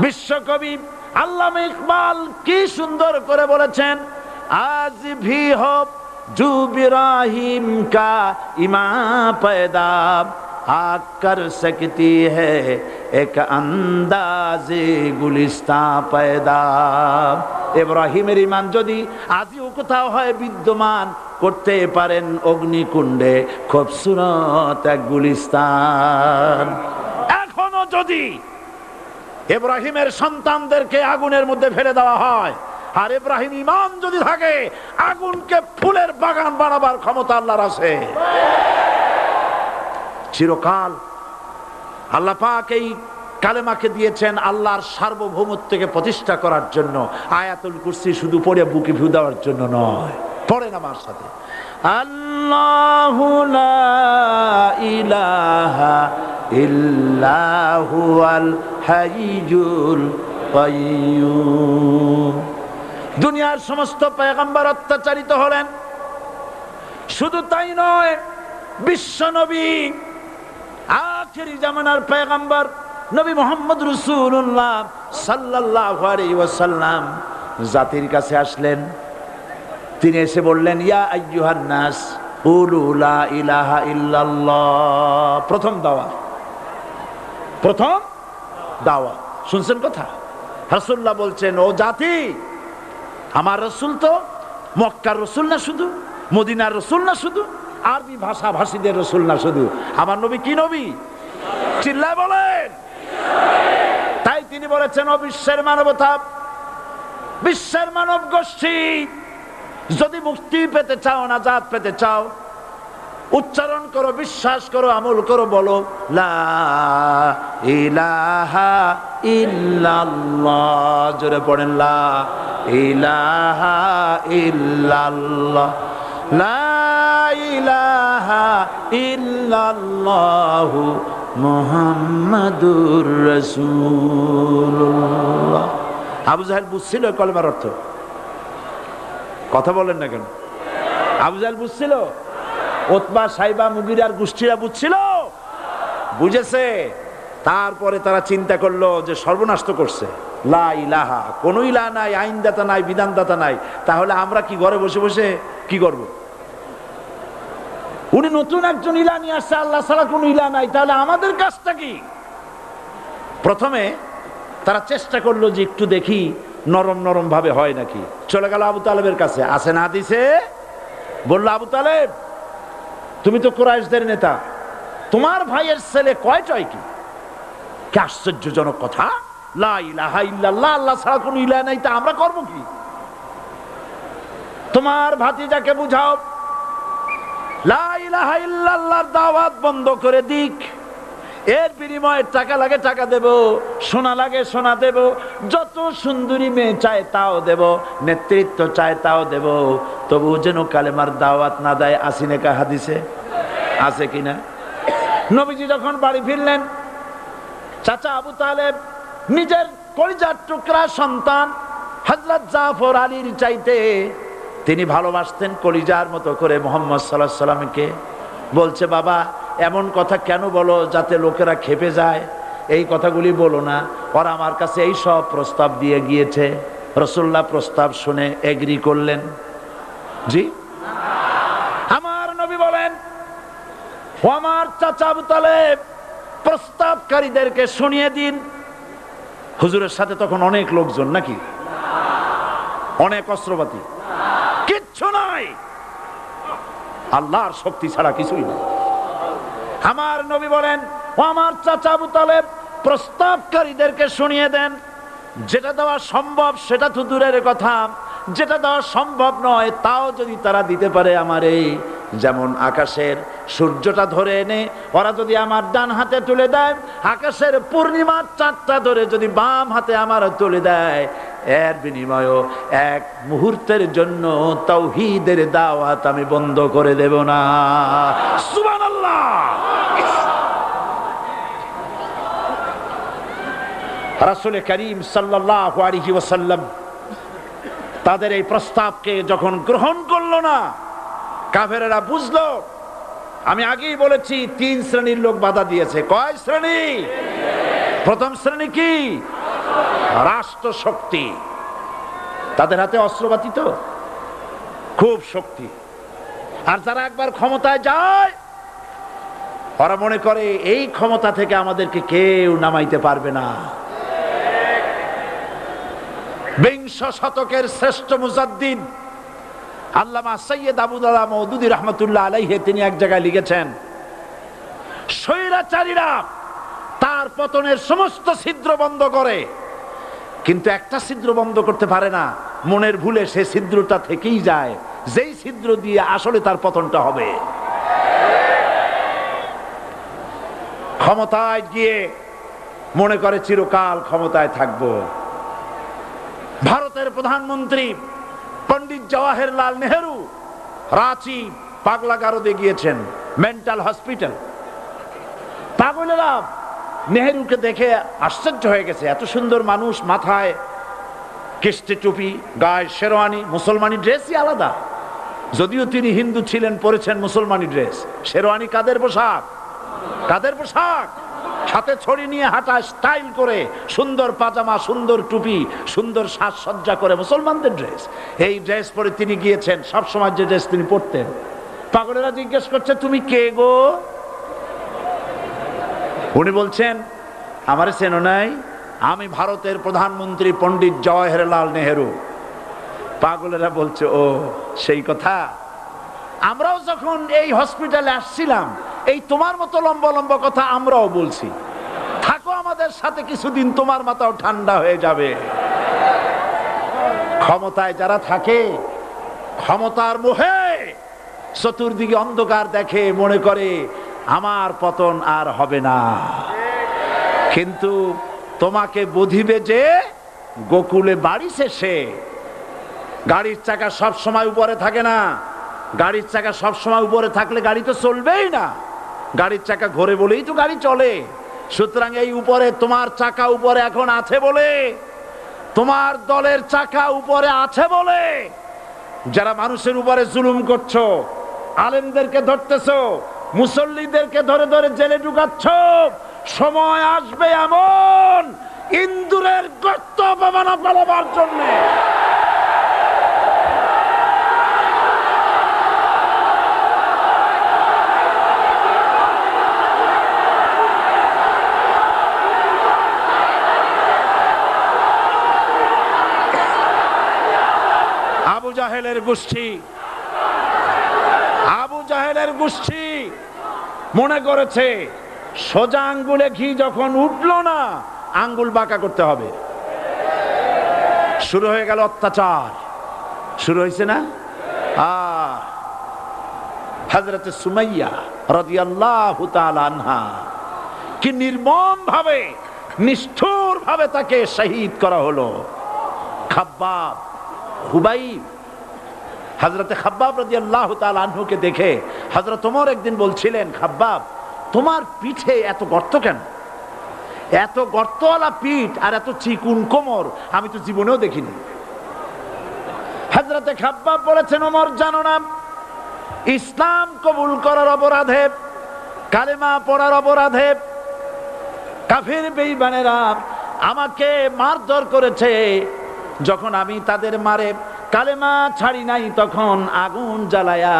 বিশ্বকবি আল্লামা ইকবাল কি সুন্দর করে বলেছেন, আজ ভি হো জু ইব্রাহিম কা ইমা पैदा आग कर सकती है एक अंदाजे गुलिस्तां पैदा। ইব্রাহিমের ঈমান যদি আজও কোথাও হয় বিদ্যমান, করতে পারেন অগ্নিকুণ্ডে খুবসুরত এক গুলিস্তান। এখনো যদি ইব্রাহিমের সন্তানদেরকে আগুনের মধ্যে ফেলে দেওয়া হয়, আর ইব্রাহিম ঈমান যদি থাকে, আগুনকে ফুলের বাগান বানাবার ক্ষমতা আল্লাহর আছে। চিরকাল আল্লাহ পাক এই কালেমাকে দিয়েছেন আল্লাহর সার্বভৌমত্বকে প্রতিষ্ঠা করার জন্য। আয়াতুল কুরসি শুধু পড়ে বুকে ফু দেওয়ার জন্য নয়, পড়েন আমার সাথে, আল্লাহু লা ইলাহা ইল্লা হুয়াল হাইয়ুল কাইয়্যুম। দুনিয়ার সমস্ত পয়গম্বর অত্যাচারিত হলেন, শুধু তাই নয়, বিশ্ব নবী আখেরি জামানার পয়গম্বর নবী মুহাম্মদ রাসূলুল্লাহ সাল্লাল্লাহু আলাইহি ওয়াসাল্লাম জাতির কাছে আসলেন। তিনি এসে বললেন, ইয়া আইয়ুহান নাস কুলু লা ইলাহা ইল্লাল্লাহ। প্রথম দাওয়া শুনছেন কথা? রাসূলুল্লাহ বলছেন, ও জাতি, আমার রাসূল তো মক্কার রাসূল না শুধু, মদিনার রাসূল না শুধু, আরবি ভাষা ভাষীদের রাসূল না শুধু, আমার নবী কি নবী? চিল্লায় বলেন। তাই তিনি বলেছেন, ও বিশ্বের মানবতা, বিশ্বের মানব গোষ্ঠী, যদি মুক্তি পেতে চাও, নাজাত পেতে চাও, উচ্চারণ করো, বিশ্বাস করো, আমল করো, বলো লা ইলাহা ইল্লাল্লাহ। জোরে পড়েন, লা ইলাহা ইল্লাল্লাহ, লা ইলাহা ইল্লাল্লাহু মুহাম্মাদুর রাসূলুল্লাহ। আবু জাহেল বুঝছিল কলেমার অর্থ? কথা বলেন না কেন? আবু জাহেল বুঝছিল? উতবা, সাইবা, মুগিরার গোষ্ঠীরা বুঝছিল? বুঝেছে। তারপরে তারা চিন্তা করলো যে সর্বনাশ তো করছে, লা ইলাহা, কোন ইলাহ নাই, আইনদাতা নাই, বিধানদাতা নাই, তাহলে আমরা কি ঘরে বসে বসে কি করব? উনি নতুন একজন ইলাহ নিয়ে আসছে, আল্লাহ ছাড়া কোন ইলাহ নাই, তাহলে আমাদের কাজটা কি? প্রথমে তারা চেষ্টা করলো যে একটু দেখি নরম নরম ভাবে হয় নাকি। চলে গেল আবু তালেবের কাছে, আসে না দিছে, বললো, আবু তালেব, তুমি তো কুরাইশদের নেতা, তোমার ভাইয়ের ছেলে কয়টাই কি? কি আশ্চর্যজনক কথা, লা ইলাহা ইল্লাল্লাহ, আল্লাহ ছাড়া কোন ইলাহ নাই, তা আমরা করব কি? তোমার ভাতিজাকে বুঝাও লা ইলাহা ইল্লাল্লাহর দাওয়াত বন্ধ করে দিক, এর বিনিময়ে টাকা লাগে টাকা দেব, সোনা লাগে সোনা দেব, যত সুন্দরী মেয়ে চায় তাও দেব, নেতৃত্ব চায় তাও দেব, তবু যেন কালেমার দাওয়াত না দেয়। আসিনে কা হাদিসে আছে কিনা? নবীজি যখন বাড়ি ফিরলেন, চাচা আবু তালেব নিজের কলিজার টুকরা সন্তান হযরত জাফর আলীর চাইতে তিনি ভালোবাসতেন কলিজার মতো করে মুহাম্মদ সাল্লাল্লাহু আলাইহি সাল্লামকে। বলছে, বাবা, এমন কথা কেন বলো যাতে লোকেরা খেপে যায়? এই কথাগুলি বলো না, ওরা আমার কাছে এই সব প্রস্তাব দিয়ে গিয়েছে। রাসূলুল্লাহ প্রস্তাব শুনে এগ্রি করলেন? জি। আমার নবী বলেন, ও আমার চাচা আবু তালেব, প্রস্তাবকারীদেরকে শুনিয়ে দিন। হুজুরের সাথে তখন অনেক লোকজন নাকি, অনেক অস্ত্রপাতি, কিচ্ছু নাই, আল্লাহর শক্তি ছাড়া কিছুই না। আমার নবী বলেন, ও আমার চাচা আবু তালেব, প্রস্তাবকারীদেরকে শুনিয়ে দেন, যেটা দেওয়া সম্ভব সেটা তো দূরের কথা, যেটা দেওয়া সম্ভব নয় তাও যদি তারা দিতে পারে আমারে, যেমন আকাশের সূর্যটা ধরে এনে ওরা যদি আমার ডান হাতে তুলে দেয়, আকাশের পূর্ণিমার চাঁদটা ধরে যদি বাম হাতে আমার তুলে দেয়, এর বিনিময়ে এক মুহূর্তের জন্য তাওহীদের দাওয়াত আমি বন্ধ করে দেব না। সুবহানাল্লাহ। রাসূল করিম সাল্লাল্লাহু আলাইহি ওয়াসাল্লাম তাদের এই প্রস্তাবকে যখন গ্রহণ করলো না, কাফেরেরা বুঝলো, আমি আগেই বলেছি 3 শ্রেণীর লোক বাধা দিয়েছে। কয় শ্রেণী? প্রথম শ্রেণী কি? রাষ্ট্র শক্তি, তাদের হাতে অস্ত্রপাতি তো খুব শক্তি, আর যারা একবার ক্ষমতায় যায় ওরা মনে করে এই ক্ষমতা থেকে আমাদেরকে কেউ নামাইতে পারবে না। বিংশ শতকের শ্রেষ্ঠ মুজাদ্দিদ আল্লামা সৈয়দ আবুদুল্লাহ মওদুদী রাহমাতুল্লাহ আলাইহি তিনি এক জায়গায় লিখেছেন, স্বৈরাচারীরা তার পতনের সমস্ত ছিদ্র বন্ধ করে, কিন্তু একটা ছিদ্র বন্ধ করতে পারে না, মনের ভুলে সে ছিদ্রটা থেকেই যায়, যেই ছিদ্র দিয়ে আসলে তার পতনটা হবে। ক্ষমতায় গিয়ে মনে করে চিরকাল ক্ষমতায় থাকবো। ভারতের প্রধানমন্ত্রী পণ্ডিত জওয়াহরলাল নেহেরু রাঁচি পাগলাগারদে গিয়েছেন, মেন্টাল হসপিটাল। পাগলেরা নেহেরুকে দেখে আশ্চর্য হয়ে গেছে, এত সুন্দর মানুষ, মাথায় কিস্তি টুপি, গায়ে শেরওয়ানি, মুসলমানি ড্রেসই আলাদা, যদিও তিনি হিন্দু ছিলেন, পরেছেন মুসলমানি ড্রেস। শেরওয়ানি কাদের পোশাক? কাদের পোশাক? হাতে ছড়ি নিয়ে হাঁটা, স্টাইল করে, সুন্দর পাজামা, সুন্দর টুপি, সুন্দর সাজসজ্জা করে, মুসলমানদের ড্রেস। এই ড্রেস পরে তিনি গিয়েছেন, সব সময় যে ড্রেস তিনি পরতেন। পাগলেরা জিজ্ঞেস করছে, তুমি কে গো? উনি বলছেন, আমারে চেনো নাই? আমি ভারতের প্রধানমন্ত্রী পণ্ডিত জওয়াহরলাল নেহেরু। পাগলেরা বলছে, ও সেই কথা। আমরাও যখন এই হসপিটালে আসছিলাম এই তোমার মতো লম্বা লম্বা কথা আমরাও বলছি, থাকো আমাদের সাথে কিছুদিন, তোমার মাথাও ঠান্ডা হয়ে যাবে। ক্ষমতায় যারা থাকে, ক্ষমতার মোহে চতুর্দিকে অন্ধকার দেখে, মনে করে আমার পতন আর হবে না। কিন্তু তোমাকে বুঝিবে যে গোকুলে বাড়ি শেষে। গাড়ির চাকা সব সময় উপরে থাকে না, গাড়ির চাকা সব সময় উপরে থাকলে গাড়ি তো চলবেই না, গাড়ির চাকা ঘোরে বলেই তো গাড়ি চলে। সুতরাং এই উপরে তোমার চাকা উপরে এখন আছে বলে, তোমার দলের চাকা উপরে আছে বলে যারা মানুষের উপরে জুলুম করছো, আলেমদেরকে ধরতেছো, মুসল্লিদেরকে ধরে ধরে জেলে ঢুকাচ্ছ, সময় আসবে এমন ইন্দুরের গর্ত অপমানা পালাবার জন্য। আবু জাহেলের গোষ্ঠী, আবু জাহেলের গোষ্ঠী মনে করেছে সোজা আঙ্গুলে ঘি যখন উঠলো না, আঙ্গুল বাঁকা করতে হবে। শুরু হয়ে গেল অত্যাচার, শুরু হয়েছে না? হযরত সুমাইয়া রাদিয়াল্লাহু তাআলা আনহা কি নির্মম ভাবে, নিষ্ঠুর ভাবে তাকে শহীদ করা হলো। খাব্বাব, খুবাইব, হযরত খাব্বাব রাদিয়াল্লাহু তাআলা আনহুকে দেখে হযরত ওমর একদিন বলছিলেন, খাব্বাব তোমার পিঠে এত গর্ত কেন? এত গর্তওয়ালা পিঠ আর এত চিকুন কোমর আমি তো জীবনেও দেখিনি। হযরত খাব্বাব বলেছেন, ওমর জানো না, ইসলাম কবুল করার অপরাধে, কালেমা পড়ার অপরাধে কাফের বেঈমানেরা আমাকে মারধর করেছে। যখন আমি তাদের মারে কালেমা ছাড়ি নাই, তখন আগুন জ্বালায়া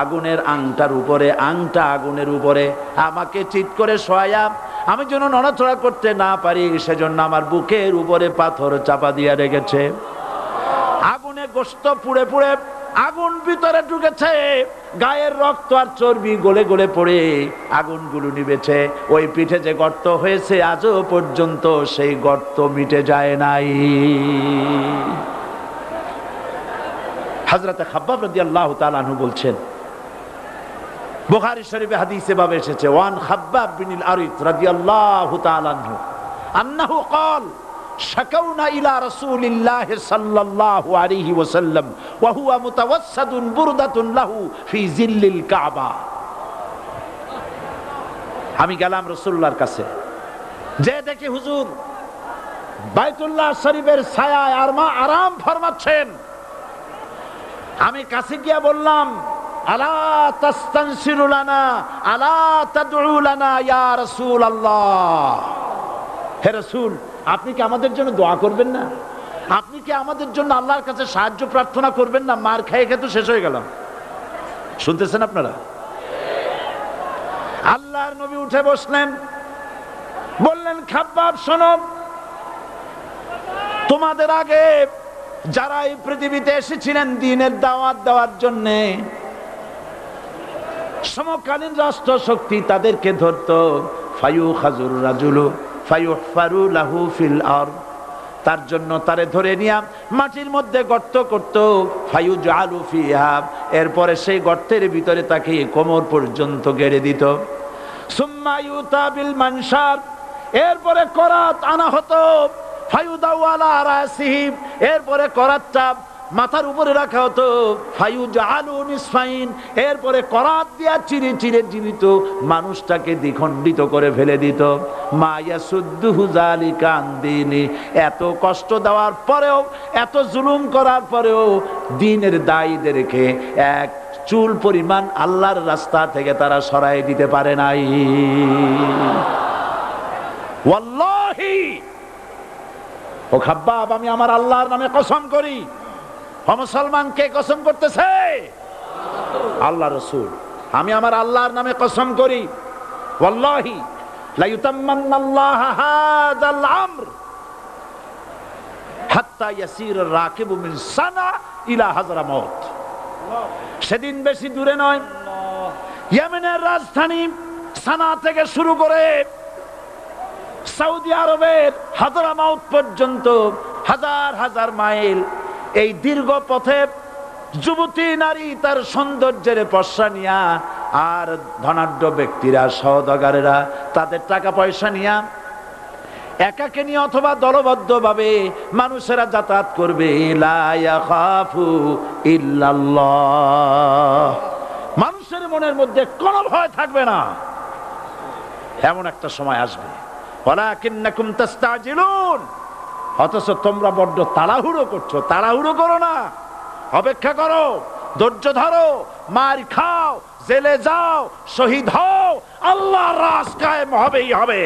আগুনের আংটার উপরে, আংটা আগুনের উপরে আমাকে চিৎ করে শোয়ায়া, আমি যেন নড়াচড়া করতে না পারি সেজন্য আমার বুকের উপরে পাথর চাপা দিয়া রেখেছে। আগুনে গোশত পুড়ে পুড়ে আগুন ভিতরে ঢুকেছে, গায়ের রক্ত আর চর্বি গলে গলে পড়ে আগুনগুলো নিভেছে। ওই পিঠে যে গর্ত হয়েছে আজও পর্যন্ত সেই গর্ত মিটে যায় নাই। হযরত খাব্বাব রাদিয়াল্লাহু তাআলা আনহু বলছেন, বুখারী শরীফে হাদিসে ভাবে এসেছে, ওয়ান খাব্বাব বিন আরিত রাদিয়াল্লাহু তাআলা আনহু আন্নাহু ক্বাল শাকাউনা ইলা রাসূলিল্লাহি সাল্লাল্লাহু আলাইহি ওয়াসাল্লাম ওয়া হুয়া মুতাওয়াসসাদুন বুরদাতুন লাহু ফি জিল্লিল কাবা। আমি গেলাম রাসূলুল্লাহর কাছে, যে দেখি হুজুর বাইতুল্লাহ শরীফের ছায়ায় আরাম ফরমাচ্ছেন। আমি কাছে গিয়ে বললাম, আলা তাস্তানসিরু লানা আলা তাদউ লানা ইয়া রাসূলুল্লাহ, হে রাসূল আপনি কি আমাদের জন্য দোয়া করবেন না? আপনি কি আমাদের জন্য আল্লাহর কাছে সাহায্য প্রার্থনা করবেন না? মার খেয়ে খেয়ে তো শেষ হয়ে গেলাম। শুনতেছেন আপনারা? আল্লাহর নবী উঠে বসলেন, বললেন, খাব্বাব শোনো, তোমাদের আগে যারা এই পৃথিবীতে এসেছিলেন দ্বীনের দাওয়াত দেওয়ার জন্য, সমকালীন রাষ্ট্র শক্তি তাদেরকে ধরতো, ফায়ুখাজুর রাজুলু ফায়ুহফারু লাহু ফিল আরদ, তার জন্য তারে ধরে নিয়া মাটির মধ্যে গর্ত করত, ফায়ুজআলু ফিহা, এরপরে সেই গর্তের ভিতরে তাকে কোমর পর্যন্ত গেড়ে দিত। সুম্মা ইউতা বিল মানশার, এরপরে করাত আনা হতো, ফায়ুদাউ আলা রাসিহি, এরপরে করাতটা মাথার উপরে রাখা হতো, ফায়ুজআলু নিসফাইন, এরপরে করাত দিয়া চিরে চিরে জীবিত মানুষটাকে দ্বিখণ্ডিত করে ফেলে দিত। মা ইয়াসুদ্দুহু যালিকা আন দীনি, এত কষ্ট দেওয়ার পরেও, এত জুলুম করার পরেও দ্বীনের দায়ীদেরকে এক চুল পরিমাণ আল্লাহর রাস্তা থেকে তারা সরাই দিতে পারে নাই। ওয়াল্লাহি, ও খাব্বাব, আমি আমার আল্লাহর নামে কসম করি। মুসলমান কে কসম করতেছে? আল্লাহ রাসূল। আমি আমার আল্লাহর নামে কসম করি, ওয়াল্লাহি লা ইউতাম্মান্নাল্লাহু হাযাল আমর হাত্তা ইয়াসির রাকিবু মিন সানা ইলা হাজরামাউত। সেদিন বেশি দূরে নয়, ইয়েমেনের রাজধানী সানা থেকে শুরু করে সৌদি আরবের হাজরামাউত পর্যন্ত হাজার হাজার মাইল, এই দীর্ঘ পথে যুবতী নারী তার সৌন্দর্যের পশ্চা নিয়া, আর ধনাঢ্য ব্যক্তিরা সওদাগরেরা তাদের টাকা পয়সা নিয়া একাকে নিয়ে অথবা দলবদ্ধ ভাবে মানুষেরা যাতায়াত করবে। লা ইয়াখাফু ইল্লাল্লাহ, মানুষের মনের মধ্যে কোনো ভয় থাকবে না। এমন একটা সময় আসবে, ওয়ালাকিন্নাকুম তাস্তাজিলুন, অথচ তোমরা বড্ড তাড়াহুড়ো করছো। তাড়াহুড়ো করো না, অপেক্ষা করো, ধৈর্য ধরো, মার খাও, জেলে যাও, শহীদ হও, আল্লাহর রাজ কায়েম হবেই হবে।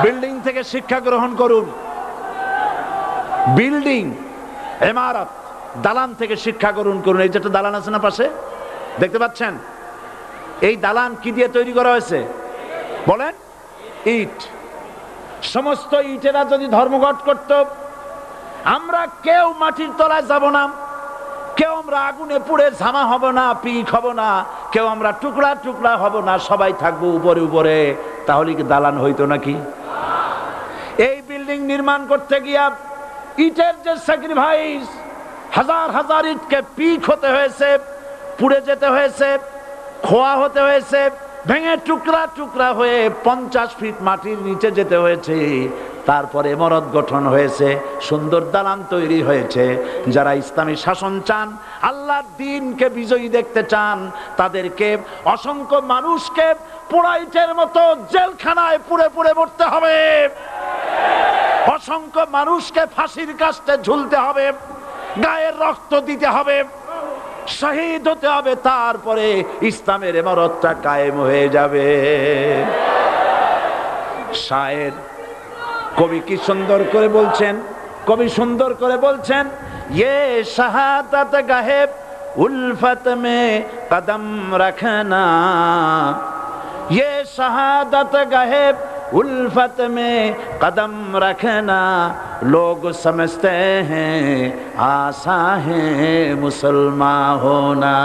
বিল্ডিং থেকে শিক্ষা গ্রহণ করুন। বিল্ডিং, ইমারত, দালান থেকে শিক্ষা গ্রহণ করুন। এই যেটা দালান আছে না পাশে, দেখতে পাচ্ছেন? এই দালান কি দিয়ে তৈরি করা হয়েছে বলেন? ইট। সমস্ত ইটেরা যদি ধর্মঘট করত, আমরা কেউ মাটির তলায় যাব না, কেউ আমরা আগুনে পুড়ে ঝামা হব না, পিক হব না, কেউ আমরা টুকরা টুকরা হব না, সবাই থাকবো উপরে উপরে, তাহলে কি দালান হইতো নাকি? এই বিল্ডিং নির্মাণ করতে গিয়া ইটের যে স্যাক্রিফাইস, হাজার হাজার ইটকে পিক হতে হয়েছে, পুড়ে যেতে হয়েছে, খোয়া হতে হয়েছে, ভেঙে টুকরা টুকরা হয়ে 50 ফিট মাটির নিচে যেতে হয়েছে, তারপরে ইমারত গঠন হয়েছে, সুন্দর দালান তৈরি হয়েছে। যারা ইসলামী শাসন চান, আল্লাহর দ্বীনকে বিজয়ী দেখতে চান, তাদেরকে অসংখ্য মানুষকে পোড়া ইটের মতো জেলখানায় পুড়ে পুড়ে মরতে হবে, অসংখ্য মানুষকে ফাঁসির কাস্টে ঝুলতে হবে, গায়ের রক্ত দিতে হবে, শহীদ হতে হবে, তারপরে ইসলামের ইমারতটা কায়েম হয়ে যাবে। শায়ের কবি কি সুন্দর করে বলছেন, কবি সুন্দর করে বলছেন, ये शहादत गाहे उल्फत में कदम रखना, ये शहादत गाहे उल्फत में कदम रखना, लोग समझते हैं आसा है मुसलमान होना।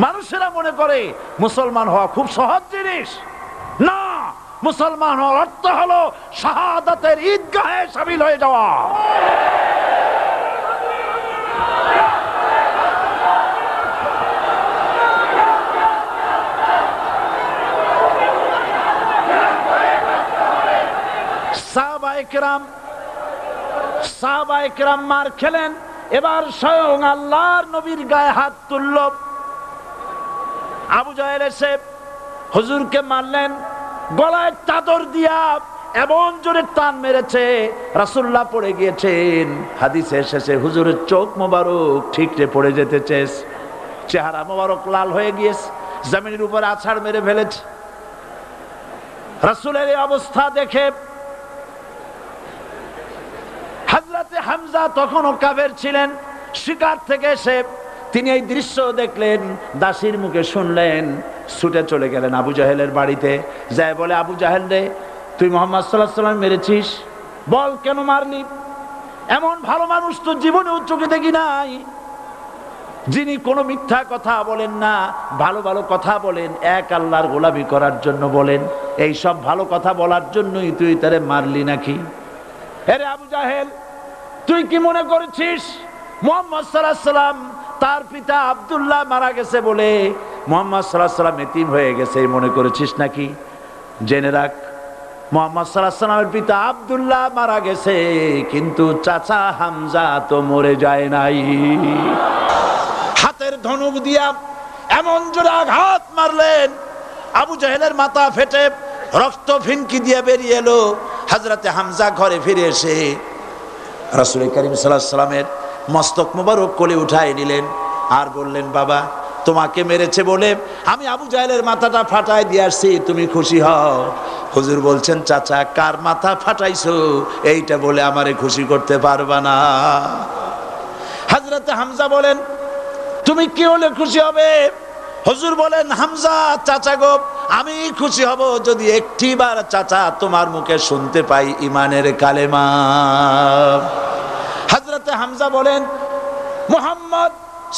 মানুষেরা মনে করে মুসলমান হওয়া খুব সহজ জিনিস। না, মুসলমান হওয়ার অর্থ হলো শাহাদাতের ঈদগাহে শামিল হয়ে যাওয়া। সাহাবায়ে কেরাম মার খেলেন, এবার স্বয়ং আল্লাহর নবীর গায়ে হাত তুলল। আবু জাহেল এসে হুজুরকে মারলেন, গলায় চাদর দিয়া এমন জোরে টান মেরেছে রাসূলুল্লাহ পড়ে গিয়েছেন। হাদিসে এসেছে হুজুরের চোখ মোবারক ঠিকরে পড়ে যেতেছে, চেহারা মোবারক লাল হয়ে গিয়েছে, জমিনের উপরে আছাড় মেরে ফেলেছে। রাসূলের এই অবস্থা দেখে হযরতে হামজা তখনও কাফের ছিলেন, শিকার থেকে এসে তিনি এই দৃশ্য দেখলেন, দাসীর মুখে শুনলেন, ছুটে চলে গেলেন আবু জাহেলের বাড়িতে। যায় বলে, আবু জাহেল রে, তুই মুহাম্মদ সাল্লাল্লাহু আলাইহি ওয়াসাল্লাম মেরেছিস, বল কেন মারলি? এমন ভালো মানুষ তো জীবনে চোখে দেখি নাই, যিনি কোনো মিথ্যা কথা বলেন না, ভালো ভালো কথা বলেন, এক আল্লাহর গোলামি করার জন্য বলেন। এই সব ভালো কথা বলার জন্যই তুই তারে মারলি নাকি? আরে আবু জাহেল, তুই কি মনে করেছিস মুহাম্মদ সাল্লাল্লাহু আলাইহি ওয়াসাল্লাম তার পিতা আব্দুল্লাহ মারা গেছে বলে মুহাম্মদ সাল্লাল্লাহু আলাইহি ওয়াসাল্লাম এতিম হয়ে গেছে মনে করেছিস নাকি? জেনে রাখ, মুহাম্মদ সাল্লাল্লাহু আলাইহি ওয়াসাল্লামের পিতা আব্দুল্লাহ মারা গেছে, কিন্তু চাচা হামজা তো মরে যায় নাই। হাতের ধনুক দিয়া এমন জোরে আঘাত মারলেন, আবু জাহেলের মাথা ফেটে রক্ত ফিনকি দিয়ে বেরিয়ে এলো। হযরতে হামজা ঘরে ফিরে এসে রাসূল করিম সাল্লাল্লাহু আলাইহি ওয়াসাল্লামের মস্তক মোবারক কোলে উঠায় নিলেন আর বললেন, বাবা, তোমাকে মেরেছে বলে আমি আবু জাহেলের মাথাটা ফাটাই দিয়ে আসছি, তুমি খুশি হও। হুজুর বলছেন, চাচা, কার মাথা ফাটাইছো এইটা বলে আমারে খুশি করতে পারবা না। হযরতে হামজা বলেন, তুমি কি হলে খুশি হবে? হুজুর বলেন, হামজা চাচা গো, আমি খুশি হব যদি একটিবার চাচা তোমার মুখে শুনতে পাই ইমানের কালেমা। হযরতে হামজা বলেন, মুহাম্মদ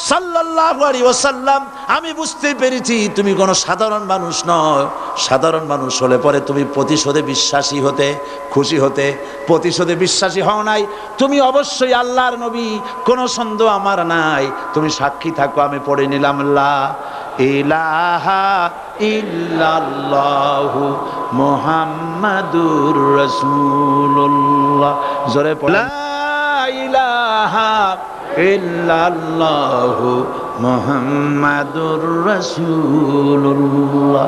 সাল্লাল্লাহু আলাইহি ওয়াসাল্লাম, আমি বুঝতে পেরেছি তুমি কোনো সাধারণ মানুষ নয়। সাধারণ মানুষ হলে পরে তুমি প্রতিশোধে বিশ্বাসী হতে, খুশি হতে। প্রতিশোধে বিশ্বাসী হও নাই, তুমি অবশ্যই আল্লাহর নবী, কোনো সন্দেহ আমার নাই। তুমি সাক্ষী থাকো, আমি পড়ে নিলাম, লা ইলাহা ইল্লাল্লাহু মুহাম্মাদুর রাসূলুল্লাহ। জোরে পড়ে, লা ইলাহা ইল্লাল্লাহু মুহাম্মাদুর রাসূলুল্লাহ।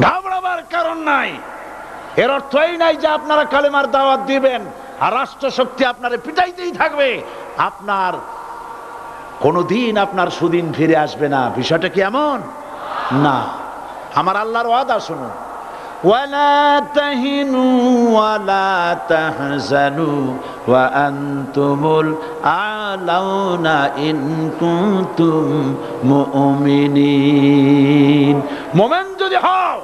ঘাবড়াবার কারণ নাই। এর অর্থ এই নাই যে আপনারা কালেমার দাওয়াত দিবেন আর রাষ্ট্রশক্তি আপনারে পিটাইতেই থাকবে, আপনার কোনদিন আপনার সুদিন ফিরে আসবে না। বিষয়টা কি এমন না? আমার আল্লাহর ওয়াদা শুনুন, ওয়ালা তাহিনু ওয়ালা তাহজানু ওয়া আনতুমুল আলাউনা ইন কুনতুম মুমিনিন। মুমিন যদি হও,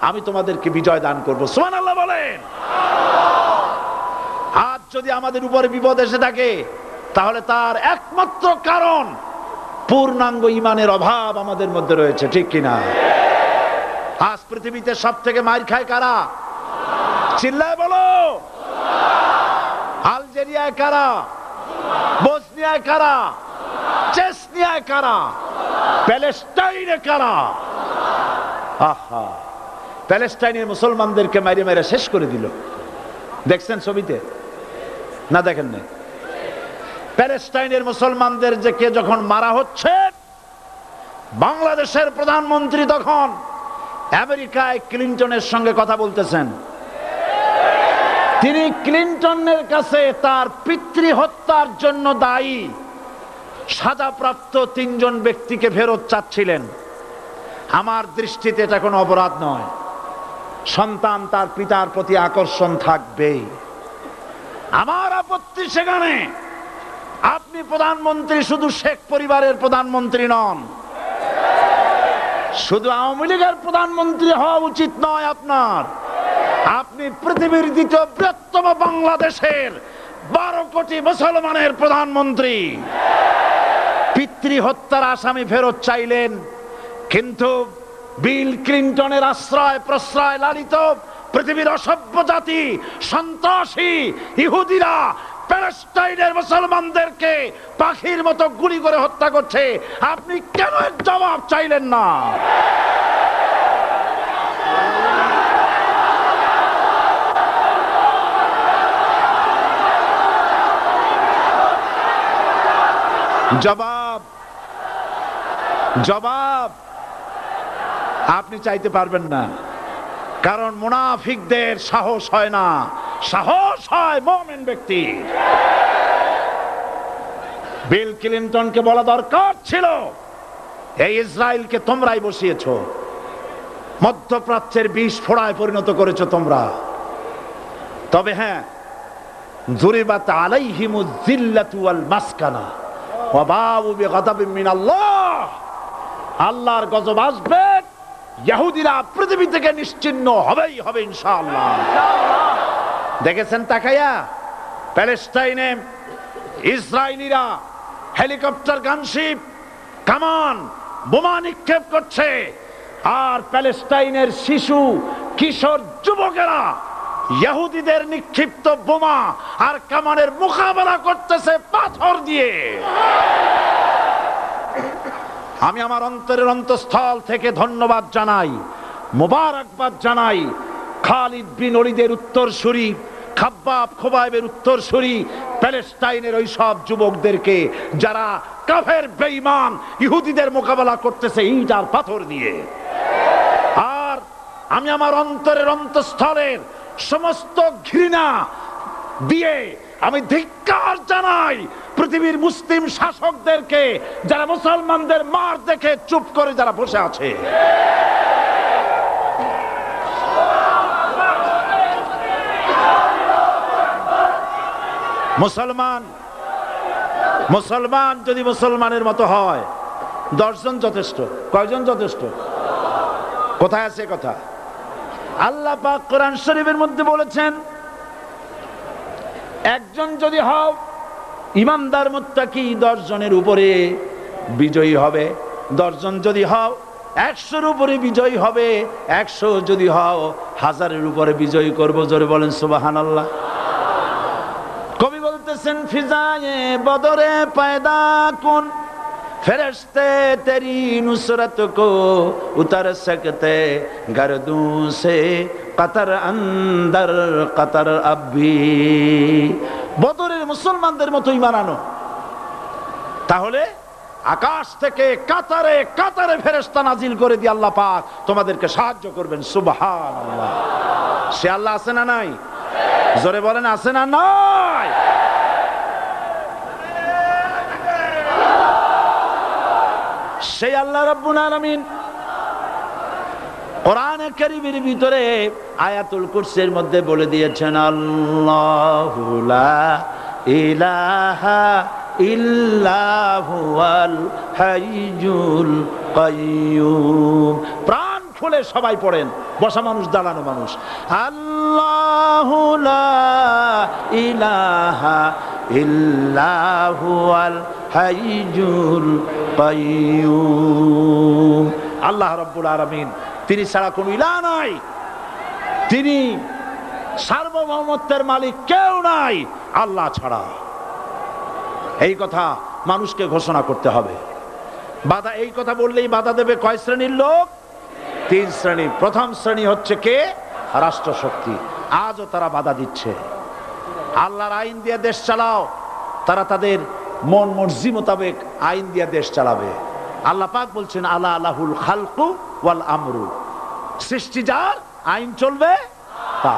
আমি তোমাদেরকে বিজয় দান করব। সুবহানাল্লাহ বলেন। আজ যদি আমাদের উপরে বিপদ এসে থাকে, তাহলে তার একমাত্র কারণ পূর্ণাঙ্গ ঈমানের অভাব আমাদের মধ্যে রয়েছে, ঠিক কিনা? আজ পৃথিবীতে সব থেকে মার খায় কারা? চিল্লায় বলো। আলজেরিয়ায় কারা? বসনিয়ায় কারা? চেচনিয়ায় কারা? প্যালেস্টাইনে কারা? আহা, প্যালেস্টাইনের মুসলমানদেরকে মেরে মেরে শেষ করে দিল। দেখছেন ছবিতে না? দেখেন না? প্যালেস্টাইনের মুসলমানদের যে কে যখন মারা হচ্ছে, বাংলাদেশের প্রধানমন্ত্রী তখন আমেরিকায় ক্লিনটনের সঙ্গে কথা বলতেছেন। তিনি ক্লিনটনের কাছে তার পিতৃ হত্যার জন্য দায়ী সাজাপ্রাপ্ত 3 জন ব্যক্তিকে ফেরত চাচ্ছিলেন। আমার দৃষ্টিতে এটা কোনো অপরাধ নয়। সন্তান তার পিতার প্রতি আকর্ষণ থাকবেই। আমার আপত্তি সেখানে আপনি প্রধানমন্ত্রী শুধু শেখ পরিবারের প্রধানমন্ত্রী নন, শুধু আওয়ামী লীগের প্রধানমন্ত্রী হওয়া উচিত নয় আপনার। আপনি পৃথিবীর 2য় বৃহত্তম বাংলাদেশের 12 কোটি মুসলমানের প্রধানমন্ত্রী। পিতৃ হত্যার আসামি ফেরত চাইলেন, কিন্তু বিল ক্লিনটনের আশ্রয় প্রশ্রয় লালিত পৃথিবীর অসভ্য জাতি সন্ত্রাসী ইহুদিরা প্যালেস্টাইনের মুসলমানদেরকে পাখির মতো গুলি করে হত্যা করছে। আপনি কেন এর জবাব চাইলেন না? জবাব আপনি চাইতে পারবেন না, কারণ মুনাফিকদের সাহস হয় না, সাহস হয় মুমিন ব্যক্তি। বিল ক্লিনটনকে বলা দরকার ছিল, এই ইসরায়েলকে তোমরাই বসিয়েছো, মধ্যপ্রাচ্যের বিষ ফোড়ায় পরিণত করেছো তোমরা। তবে হ্যাঁ, যুরিবাত আলাইহিমুজ যিল্লাতু ওয়াল মাসকানা ওয়া বাউ বিগাদাবিন মিনাল্লাহ। আল্লাহর গজব আসবে, ইহুদিরা পৃথিবী থেকে নিশ্চিহ্ন হবেই হবে ইনশাআল্লাহ। দেখেছেন তাকায়া প্যালেস্টাইনে ইসরায়েলিরা হেলিকপ্টার, গানশিপ, কামান, বোমা নিক্ষেপ করছে, আর প্যালেস্টাইনের শিশু কিশোর যুবকেরা ইহুদিদের নিক্ষিপ্ত বোমা আর কামানের মোকাবেলা করতেছে পাথর দিয়ে। আমি আমার অন্তরের অন্তঃস্থল থেকে ধন্যবাদ জানাই, মোবারকবাদ জানাই খালিদ বিন ওলীদের উত্তরসূরি, খাব্বাব খোবাইবের উত্তরসূরি প্যালেস্টাইনের ওই সব যুবকদেরকে যারা কাফের বেঈমান ইহুদিদের মোকাবেলা করতেছে ইট আর পাথর দিয়ে। আর আমি আমার অন্তরের অন্তঃস্থলের সমস্ত ঘৃণা দিয়ে আমি ধিক্কার জানাই পৃথিবীর মুসলিম শাসকদেরকে, যারা মুসলমানদের মার দেখে চুপ করে যারা বসে আছে। মুসলমান যদি মুসলমানের মতো হয়, 10 জন যথেষ্ট। কয়জন যথেষ্ট? কোথায় আছে কথা? আল্লাহ পাক কোরআন শরীফের মধ্যে বলেছেন, একজন যদি হও ইমানদার মুত্তাকি 10 জনের উপরে বিজয়ী হবে। 10 জন যদি হও 100-এর উপরে বিজয়ী হবে। 100 যদি হও 1000-এর উপরে বিজয়ী করব। জোরে বলেন সুবহানাল্লাহ। কবি বলতেছেন, ফিজায়ে বদরে পয়দা কুন ফেরেশতে তেরি নুসরত কো উতার সকতে গর্দু সে কতর অন্দর কতর আবি। বদরের মুসলমানদের মতো ঈমান আনো, তাহলে আকাশ থেকে কাতারে কাতারে ফেরেশতা নাজিল করে দিয়ে আল্লাহ পাক তোমাদেরকে সাহায্য করবেন। সুবহানাল্লাহ। সে আল্লাহ আছে না নাই? জোরে বলেন, আছে না নাই? সেই আল্লাহ রাব্বুল আলামিন কোরআনে কারীমের ভিতরে আয়াতুল কুরসির মধ্যে বলে দিয়েছেন, আল্লাহু লা ইলাহা ইল্লা হুয়াল হাইয়ুল কাইয়্যুম। প্রাণ খুলে সবাই পড়েন, বসা মানুষ, দাঁড়ানো মানুষ। আল্লাহু লা ইলাহা ইল্লা হুয়াল হাইয়ুল কাইয়্যুম। আল্লাহ রাব্বুল আলামিন, তিনি ছাড়া কোনো ইলাহ নাই, তিনি সার্বভৌমত্বের মালিক কেউ নাই আল্লাহ ছাড়া। এই কথা মানুষকে ঘোষণা করতে হবে। বাধা, এই কথা বললেই বাধা দেবে কয় শ্রেণীর লোক? 3 শ্রেণী। প্রথম শ্রেণী হচ্ছে কে? রাষ্ট্রশক্তি। আজও তারা বাধা দিচ্ছে। আল্লাহর আইন দিয়ে দেশ চালাও, তারা তাদের মন মর্জি মোতাবেক আইন দিয়ে দেশ চালাবে। আল্লাহ পাক বলছেন, আলা আলাহুল খালকু ওয়াল আমরু। সৃষ্টি যার, আইন চলবে তা।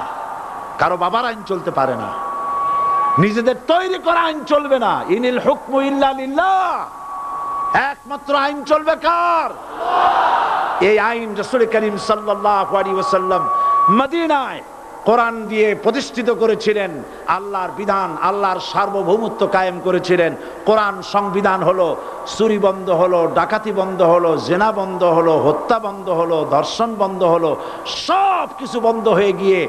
কারো বাবার আইন চলতে পারে না, নিজেদের তৈরি করা আইন চলবে না। ইনিল হুকমু ইল্লা লিল্লাহ, একমাত্র আইন চলবে কার? এই আইন রাসূল করিম সাল্লাল্লাহু আলাইহি ওয়াসাল্লাম মদিনায় কোরআন দিয়ে প্রতিষ্ঠিত করেছিলেন। আল্লাহর বিধান, আল্লাহর সার্বভৌমত্ব কায়েম করেছিলেন। কোরআন সংবিধান হলো, চুরি বন্ধ হলো, ডাকাতি বন্ধ হলো, জেনা বন্ধ হলো, হত্যা বন্ধ হলো, ধর্ষণ বন্ধ হলো, সব কিছু বন্ধ হয়ে গিয়ে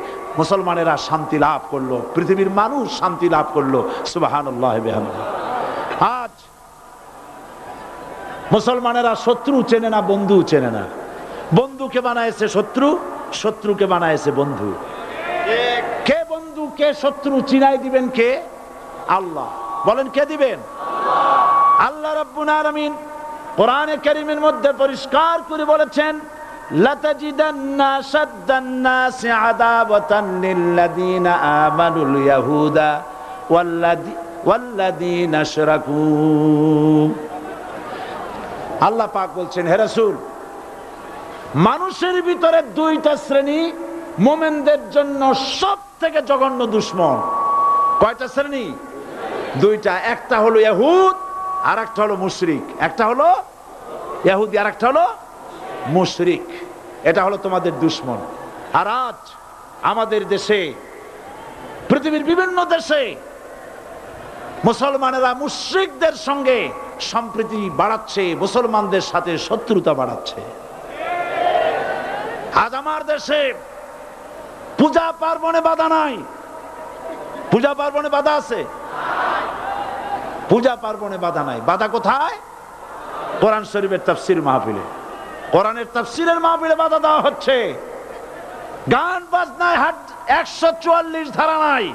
মুসলমানেরা শান্তি লাভ করলো, পৃথিবীর মানুষ শান্তি লাভ করলো। সুবহানাল্লাহ বিহামদিহি। আজ মুসলমানেরা শত্রু চেনে না, বন্ধু চেনে না। বন্ধুকে বানায়েছে শত্রু, শত্রুকে বানায়েছে বন্ধু। কে বন্ধু কে শত্রু চিনাই দিবেন কে? আল্লাহ। বলেন কে দিবেন? আল্লাহ রাব্বুল আলামিন কোরআনে কারীমের মধ্যে পরিষ্কার করে বলেছেন, লাতাজিদান্না আশাদ্দান নাসি আদাওয়াতান লিল্লাযীনা আমানুল ইয়াহুদা ওয়াল্লাযীনা আশরাকু। আল্লাহ পাক বলছেন, হে রাসূল, মানুষের ভিতরে দুইটা শ্রেণী মুমিনদের জন্য সব থেকে জঘন্য দুশমন। কয়টা শ্রেণী? দুইটা। একটা হলো ইহুদ, আর একটা হলো মুশরিক। একটা হলো ইহুদি, আর একটা হলো মুশরিক। এটা হলো তোমাদের দুশমন। আর আজ আমাদের দেশে, পৃথিবীর বিভিন্ন দেশে মুসলমানেরা মুশরিকদের সঙ্গে সম্প্রীতি বাড়াচ্ছে, মুসলমানদের সাথে শত্রুতা বাড়াচ্ছে। আজ আমার দেশে পূজা পার্বণে বাধা নাই। পূজা পার্বণে বাধা আছে? পূজা পার্বণে বাধা নাই। বাধা কোথায়? কোরআন শরীফের তাফসীর মাহফিলে। কোরআনের তাফসীরের মাহফিলে বাধা দেওয়া হচ্ছে। গান বাজনায় 144 ধারা নাই,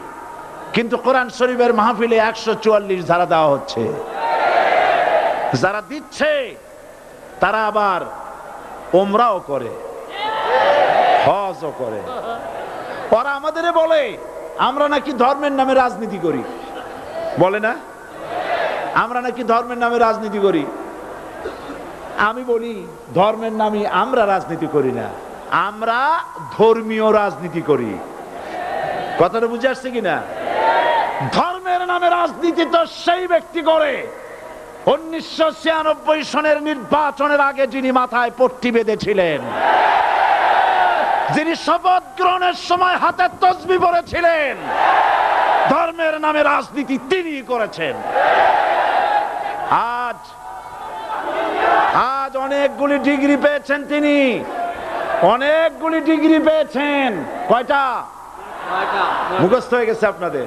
কিন্তু কোরআন শরীফের মাহফিলে 144 ধারা দেওয়া হচ্ছে। যারা দিচ্ছে তারা আবার ওমরাও করে, হজও করে। ওরা আমাদের বলে আমরা নাকি ধর্মের নামে রাজনীতি করি। বলে না? আমরা নাকি ধর্মের নামে রাজনীতি করি। আমি বলি, ধর্মের নামে আমরা রাজনীতি করি না, আমরা ধর্মীয় রাজনীতি করি। কথাটা বুঝে আসছে কিনা? ধর্মের নামে রাজনীতি তো সেই ব্যক্তি করে 1996 সনের নির্বাচনের আগে যিনি মাথায় পট্টি বেঁধেছিলেন, যিনি শপথ গ্রহণের সময় হাতে তসবিহ পড়েছিলেন। ধর্মের নামে রাজনীতি তিনি করেছেন। আজ অনেকগুলি ডিগ্রি পেয়েছেন তিনি, অনেকগুলি ডিগ্রি পেয়েছেন। কয়টা? মুখস্থ হয়ে গেছে আপনাদের।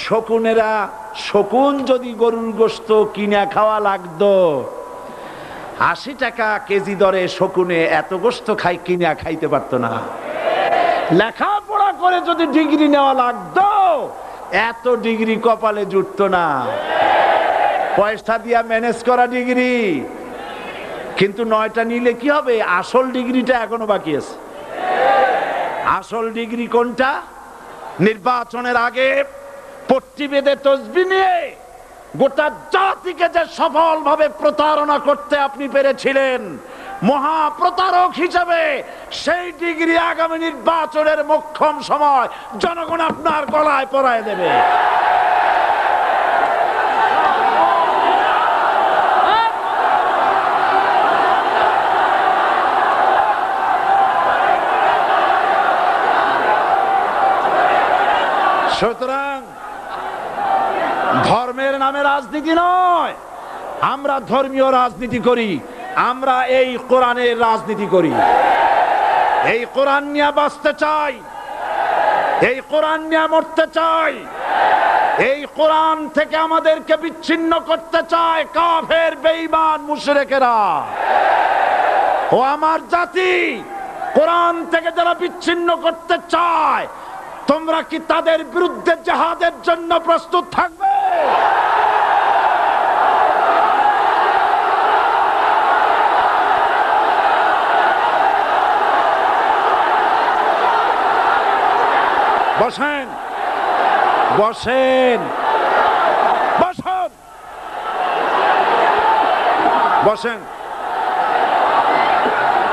শকুনেরা, শকুন যদি গরুর গোশত কিনে খাওয়া লাগতো, 80 টাকা কেজি দরে শকুনে এত গোশত কিনা খাইতে পারতো না। লেখাপড়া করে যদি ডিগ্রি নেওয়া লাগতো, এত ডিগ্রি কপালে জুটতো না। পয়সা দিয়া ম্যানেজ করা ডিগ্রি। কিন্তু 9টা নিলে কি হবে? আসল ডিগ্রিটা এখনো বাকি আছে। আসল ডিগ্রি কোনটা? নির্বাচনের আগে পট্টি বেঁধে তসবিহ নিয়ে গোটা জাতিকে যে সফলভাবে প্রতারণা করতে আপনি পেরেছিলেন, মহা প্রতারক হিসেবে সেই ডিগ্রি আগামী নির্বাচনের মোক্ষম সময় জনগণ আপনার গলায় পরায় দেবে। সুতরাং ধর্মের নামে রাজনীতি নয়, আমরা ধর্মীয় রাজনীতি করি। আমরা এই কোরআনের রাজনীতি করি। এই কোরআন নিয়ে বাঁচতে চাই, এই কোরআন নিয়ে মরতে চাই। এই কোরআন থেকে আমাদেরকে বিচ্ছিন্ন করতে চায় কাফের, বেঈমান, মুশরিকেরা। ও আমার জাতি, কোরআন থেকে যারা বিচ্ছিন্ন করতে চায়, তোমরা কি তাদের বিরুদ্ধে জিহাদের জন্য প্রস্তুত থাকবে? বসেন, বসেন, বসেন, বসেন,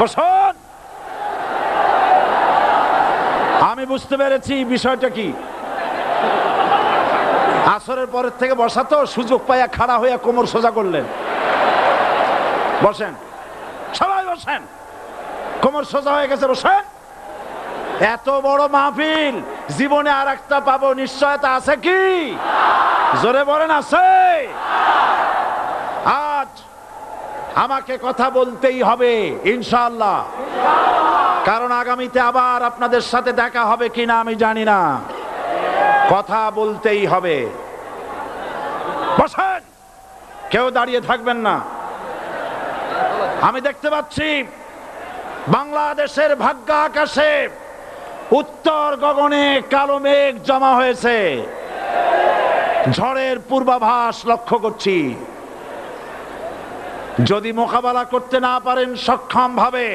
বসেন। আমি আমি বুঝতে পেরেছি বিষয়টা কি। আসরের পরের থেকে বসা তো, সুযোগ পাইয়া খাড়া হইয়া কোমর সোজা করলেন। বসেন সবাই, বসেন। কোমর সোজা হয়ে গেছে, বসেন। এত বড় মাহফিল, জীবনে আর একটা পাবো নিশ্চয়তা আছে কি? জোরে বলেন আছে? আজ আমাকে কথা বলতেই হবে ইনশাআল্লাহ, কারণ আগামীতে আবার আপনাদের সাথে দেখা হবে কিনা আমি জানি না। কথা বলতেই হবে। বসেন, কেউ দাঁড়িয়ে থাকবেন না। আমি দেখতে পাচ্ছি বাংলাদেশের ভাগ্য আকাশে উত্তর গগনে কালো মেঘ জমা হয়েছে, ঝড়ের পূর্বাভাস লক্ষ্য করছি। যদি মোকাবেলা করতে না পারেন সক্ষম ভাবে,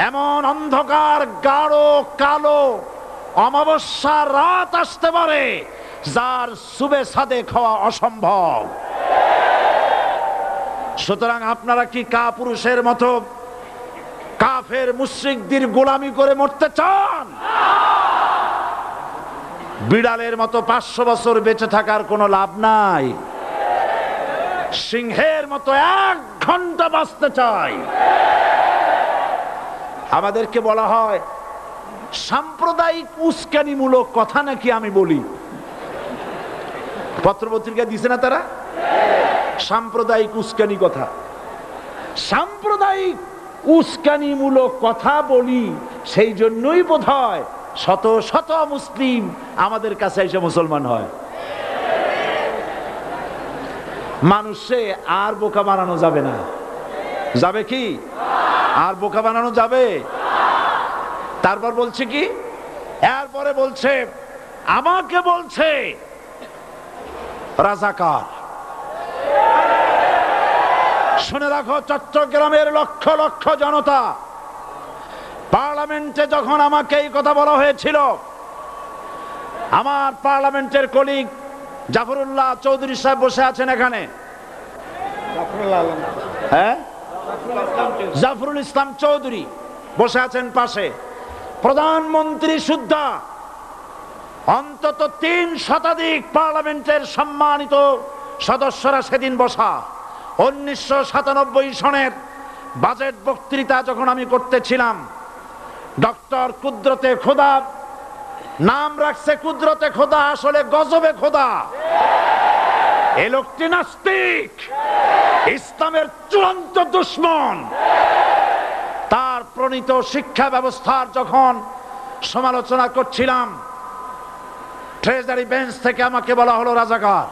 এমন অন্ধকার গাঢ় কালো অমাবস্যার রাত আসতে পারে যার সুবে সাদেক হওয়া অসম্ভব। সুতরাং আপনারা কি কাপুরুষের মতো কাফের মুশরিকদের গোলামি করে মরতে চান? বিড়ালের মতো 500 বছর বেঁচে থাকার কোনো লাভ নাই। সিংহের মতো 1 ঘন্টা বাঁচতে চাই। আমাদেরকে বলা হয় সাম্প্রদায়িক উস্কানিমূলক কথা নাকি আমি বলি। পত্রপত্রিকা দিছে না তারা? সাম্প্রদায়িক উস্কানি কথা, সাম্প্রদায়িক উস্কানিমূলক কথা বলি। সেই জন্যই বোধহয় শত শত মুসলিম আমাদের কাছে এসে মুসলমান হয়। মানুষে আর বোকা বানানো যাবে না। যাবে কি? আর বোকা বানানো যাবে? তারপর বলছে কি? এরপরে বলছে, আমাকে বলছে রাজাকার। শুনে রাখো চট্টগ্রামের লক্ষ লক্ষ জনতা, পার্লামেন্টে যখন আমাকে এই কথা বলা হয়েছিল, আমার পার্লামেন্টের কলিগ জাফরুল্লাহ চৌধুরী সাহেব বসে আছেন এখানে। হ্যাঁ, জাফরুল ইসলাম চৌধুরী বসে আছেন পাশে। প্রধানমন্ত্রী সুদ্ধা, অন্তত 3 শতাধিক পার্লামেন্টের সম্মানিত সদস্যরা সেদিন বসা। 1997 সনের বাজেট বক্তৃতা যখন আমি করতেছিলাম, ডক্টর কুদরতে খোদা, নাম রাখছে কুদরতে খোদা, আসলে গজবে খোদা। এই লোকটি নাস্তিক, ইসলামের চূড়ান্ত দুশমন। তার প্রণীত শিক্ষা ব্যবস্থার যখন সমালোচনা করছিলাম, ট্রেজারি বেঞ্চ থেকে আমাকে বলা হলো রাজাকার।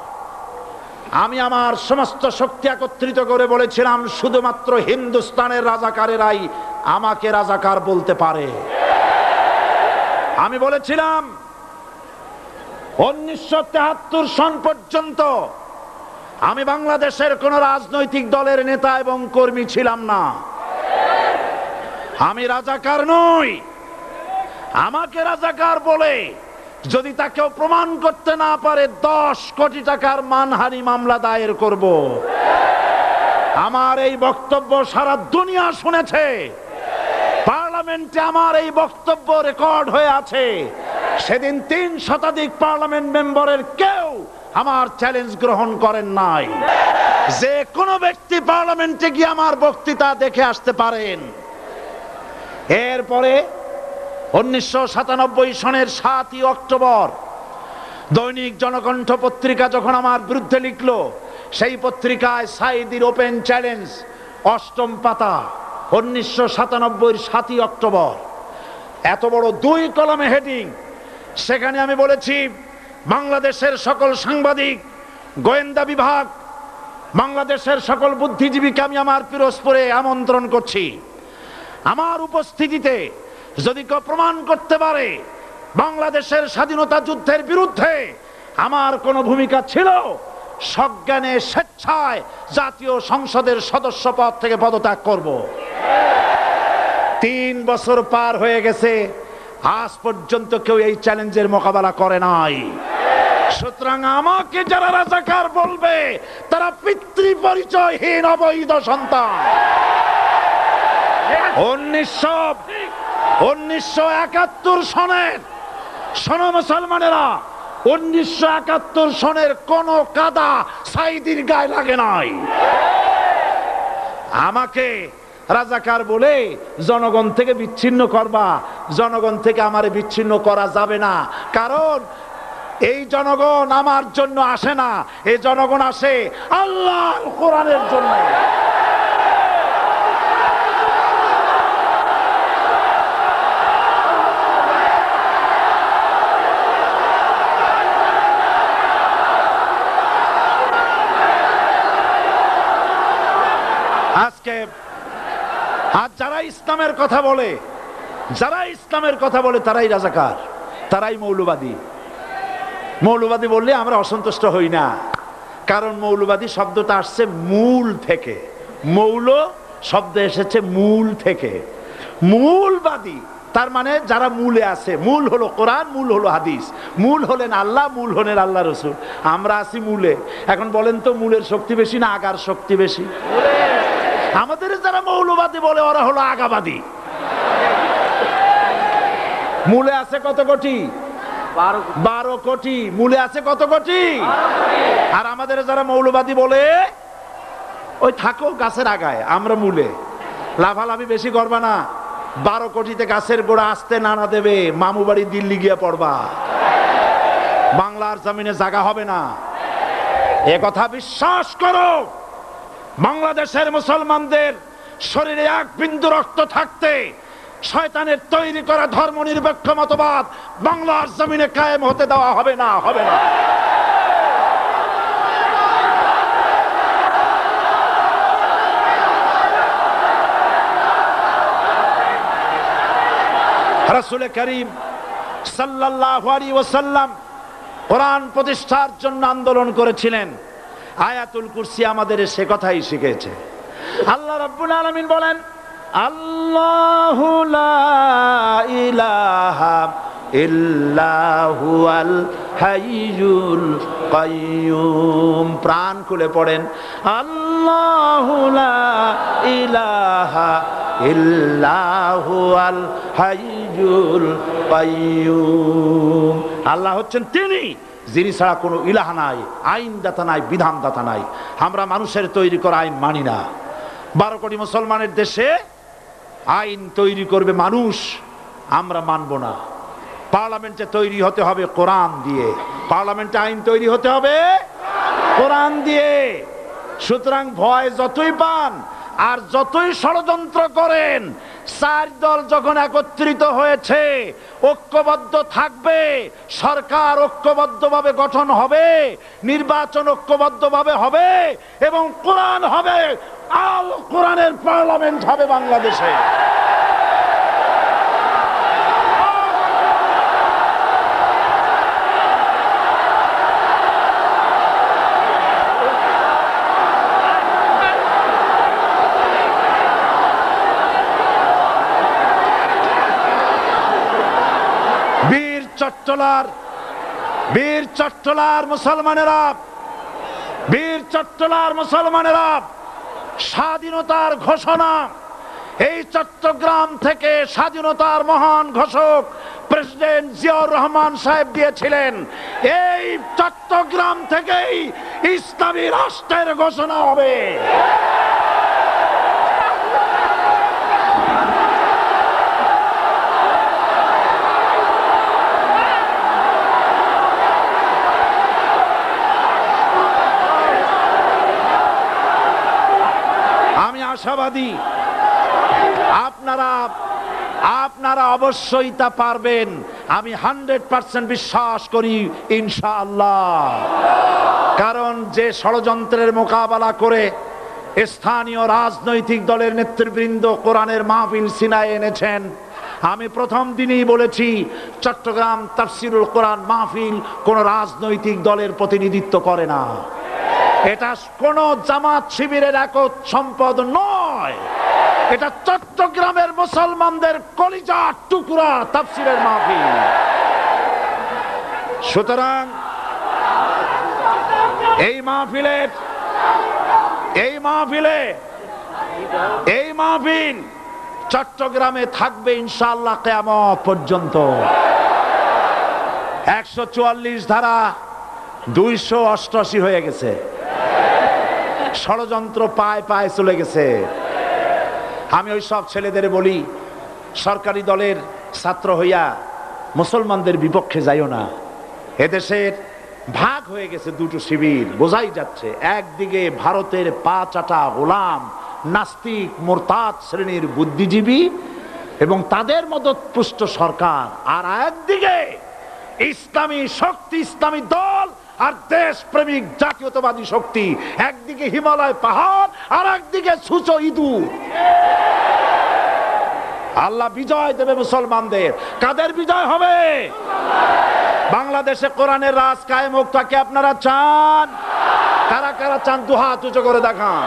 আমি আমার সমস্ত শক্তি একত্রিত করে বলেছিলাম, শুধুমাত্র হিন্দুস্তানের রাজাকারেরাই আমাকে রাজাকার বলতে পারে। আমি বলেছিলাম 1973 সন পর্যন্ত আমি বাংলাদেশের কোন রাজনৈতিক দলের নেতা এবং কর্মী ছিলাম না। আমি রাজাকার নই। আমাকে রাজাকার বলে যদি তাকেও প্রমাণ করতে না পারে, 10 কোটি টাকার মানহানি মামলা দায়ের করব। আমার এই বক্তব্য সারা দুনিয়া শুনেছে। পার্লামেন্টে আমার এই বক্তব্য রেকর্ড হয়ে আছে। সেদিন 3 শতাধিক পার্লামেন্ট মেম্বারের কেউ আমার চ্যালেঞ্জ গ্রহণ করেন নাই। যে কোনো ব্যক্তি পার্লামেন্টে গিয়ে আমার বক্তৃতা দেখে আসতে পারেন। এরপরে 1997 সনের 7 অক্টোবর দৈনিক জনকণ্ঠ পত্রিকা যখন আমার বিরুদ্ধে লিখলো, সেই পত্রিকায় সাইদির ওপেন চ্যালেঞ্জ 8ম পাতা, 1997 7 অক্টোবর, এত বড় 2 কলামে হেডিং। সেখানে আমি বলেছি, বাংলাদেশের সকল সাংবাদিক, গোয়েন্দা বিভাগ, বাংলাদেশের সকল বুদ্ধিজীবীকে আমি আমার পিরোজপুরে আমন্ত্রণ করছি। আমার উপস্থিতিতে যদি কেউ প্রমাণ করতে পারে বাংলাদেশের স্বাধীনতা যুদ্ধের বিরুদ্ধে আমার কোনো ভূমিকা ছিল, সজ্ঞানে স্বেচ্ছায় জাতীয় সংসদের সদস্য পদ থেকে পদত্যাগ করব। 3 বছর পার হয়ে গেছে, আজ পর্যন্ত কেউ এই চ্যালেঞ্জের মোকাবেলা করে নাই। সুতরাং আমাকে যারা রাজাকার বলবে, তারা পিতৃ পরিচয়হীন অবৈধ সন্তান। 1971 সনের, শোনো মুসলমানেরা, 1971 সনের কোন কাদা সাইদির গায়ে লাগে নাই। আমাকে রাজাকার বলে জনগণ থেকে বিচ্ছিন্ন করবা, জনগণ থেকে আমারে বিচ্ছিন্ন করা যাবে না। কারণ এই জনগণ আমার জন্য আসে না, এই জনগণ আসে আল্লাহর কোরআনের জন্য। আজকে আর যারা ইসলামের কথা বলে, যারা ইসলামের কথা বলে তারাই রাজাকার, তারাই মৌলবাদী। মৌলবাদী বললে আমরা অসন্তুষ্ট হই না, কারণ মৌলবাদী শব্দটা আসছে মূল থেকে। মৌল শব্দ এসেছে মূল থেকে। মূলবাদী তার মানে যারা মূলে আছে। মূল হলো কোরআন, মূল হলো হাদিস, মূল হলেন আল্লাহ, মূল হলেন আল্লাহ রসুল। আমরা আছি মূলে। এখন বলেন তো মূলের শক্তি বেশি না আগার শক্তি বেশি? আমাদের যারা মৌলবাদী বলে ওরা হলো আগাবাদী। মূলে আছে কত কোটি? 12 কোটি। মূলে আছে কত কোটি? আর আমাদের যারা মৌলবাদী বলে ওই থাকো গাছের আগায়, আমরা মূলে। লাভালাভি বেশি করবা না, 12 কোটিতে গাছের গোড়া আসতে নানা দেবে, মামু বাড়ি দিল্লি গিয়ে পড়বা, বাংলার জমিনে জায়গা হবে না। এ কথা বিশ্বাস করো। বাংলাদেশের মুসলমানদের শরীরে এক বিন্দু রক্ত থাকতে শয়তানের তৈরি করা ধর্ম নিরপেক্ষ মতবাদ বাংলার জমিনে কায়েম হতে দেওয়া হবে না, হবে না। রাসূল করিম সাল্লাল্লাহু আলাইহি ওয়াসাল্লাম কোরআন প্রতিষ্ঠার জন্য আন্দোলন করেছিলেন। আয়াতুল কুরসি আমাদের সে কথাই শিখেছে। আল্লাহ রাব্বুল আলামিন বলেন, আল্লাহু লা ইলাহা ইল্লা হুয়াল হাইয়ুল কাইয়্যুম। প্রাণ খুলে পড়েন, আল্লাহু লা ইলাহা ইল্লা হুয়াল হাইয়ুল কাইয়্যুম। আল্লাহ হচ্ছেন তিনি যিনি ছাড়া কোনো ইলাহা নাই, আইনদাতা নাই, বিধানদাতা নাই। আমরা মানুষের তৈরি করা আইন মানি না। 12 কোটি মুসলমানের দেশে আইন তৈরি করবে মানুষ, আমরা মানব না। পার্লামেন্টে তৈরি হতে হবে কোরআন দিয়ে, পার্লামেন্টে আইন তৈরি হতে হবে কোরআন দিয়ে। সুতরাং ভয় যতই পান আর যতই ষড়যন্ত্র করেন, 4 দল যখন একত্রিত হয়েছে, ঐক্যবদ্ধ থাকবে, সরকার ঐক্যবদ্ধভাবে গঠন হবে, নির্বাচন ঐক্যবদ্ধভাবে হবে এবং কোরআন হবে, আল কোরআনের পার্লামেন্ট হবে বাংলাদেশে। বীর চট্টলার মুসলমানেরা, বীর চট্টলার মুসলমানেরা স্বাধীনতার ঘোষণা এই চট্টগ্রাম থেকে স্বাধীনতার মহান ঘোষক প্রেসিডেন্ট জিয়াউর রহমান সাহেব দিয়েছিলেন। এই চট্টগ্রাম থেকেই ইসলামী রাষ্ট্রের ঘোষণা হবে। আশাবাদী আপনারা অবশ্যই তা পারবেন। আমি 100% বিশ্বাস করি ইনশাআল্লাহ। কারণ যে ষড়যন্ত্রের মোকাবেলা করে স্থানীয় রাজনৈতিক দলের নেতৃবৃন্দ কোরআনের মাহফিল সিনায় এনেছেন, আমি প্রথম দিনই বলেছি চট্টগ্রাম তাফসিরুল কোরআন মাহফিল কোন রাজনৈতিক দলের প্রতিনিধিত্ব করে না। এটা কোন জামাত শিবিরের একক সম্পদ নয়, এটা চট্টগ্রামের মুসলমানদের কলিজার টুকরা তাফসিরের মাহফিল। সুতরাং এই মাহফিল চট্টগ্রামে থাকবে ইনশাআল্লাহ কিয়ামত পর্যন্ত। 144 ধারা 288 হয়ে গেছে, ষড়যন্ত্র পায় পায় চলে গেছে। আমি ওই সব ছেলেদের বলি, সরকারি দলের ছাত্র হইয়া মুসলমানদের বিপক্ষে যাইও না। এদেশের ভাগ হয়ে গেছে দুটো শিবির, বোঝাই যাচ্ছে। একদিকে ভারতের পা চাটা গোলাম নাস্তিক মোরতাদ শ্রেণীর বুদ্ধিজীবী এবং তাদের মদতপুষ্ট সরকার, আর একদিকে ইসলামী শক্তি, ইসলামী দল আর দেশপ্রেমিক জাতীয়তাবাদী শক্তি। একদিকে হিমালয় পাহাড় আর একদিকে সূচো ইঁদুর। আল্লাহ বিজয় দেবে মুসলমানদের। কাদের বিজয় হবে? বাংলাদেশে কোরআনের রাজ কায়েম হোক, তাকে আপনারা চান? কারা কারা চান দুহাত উঁচু করে দেখান।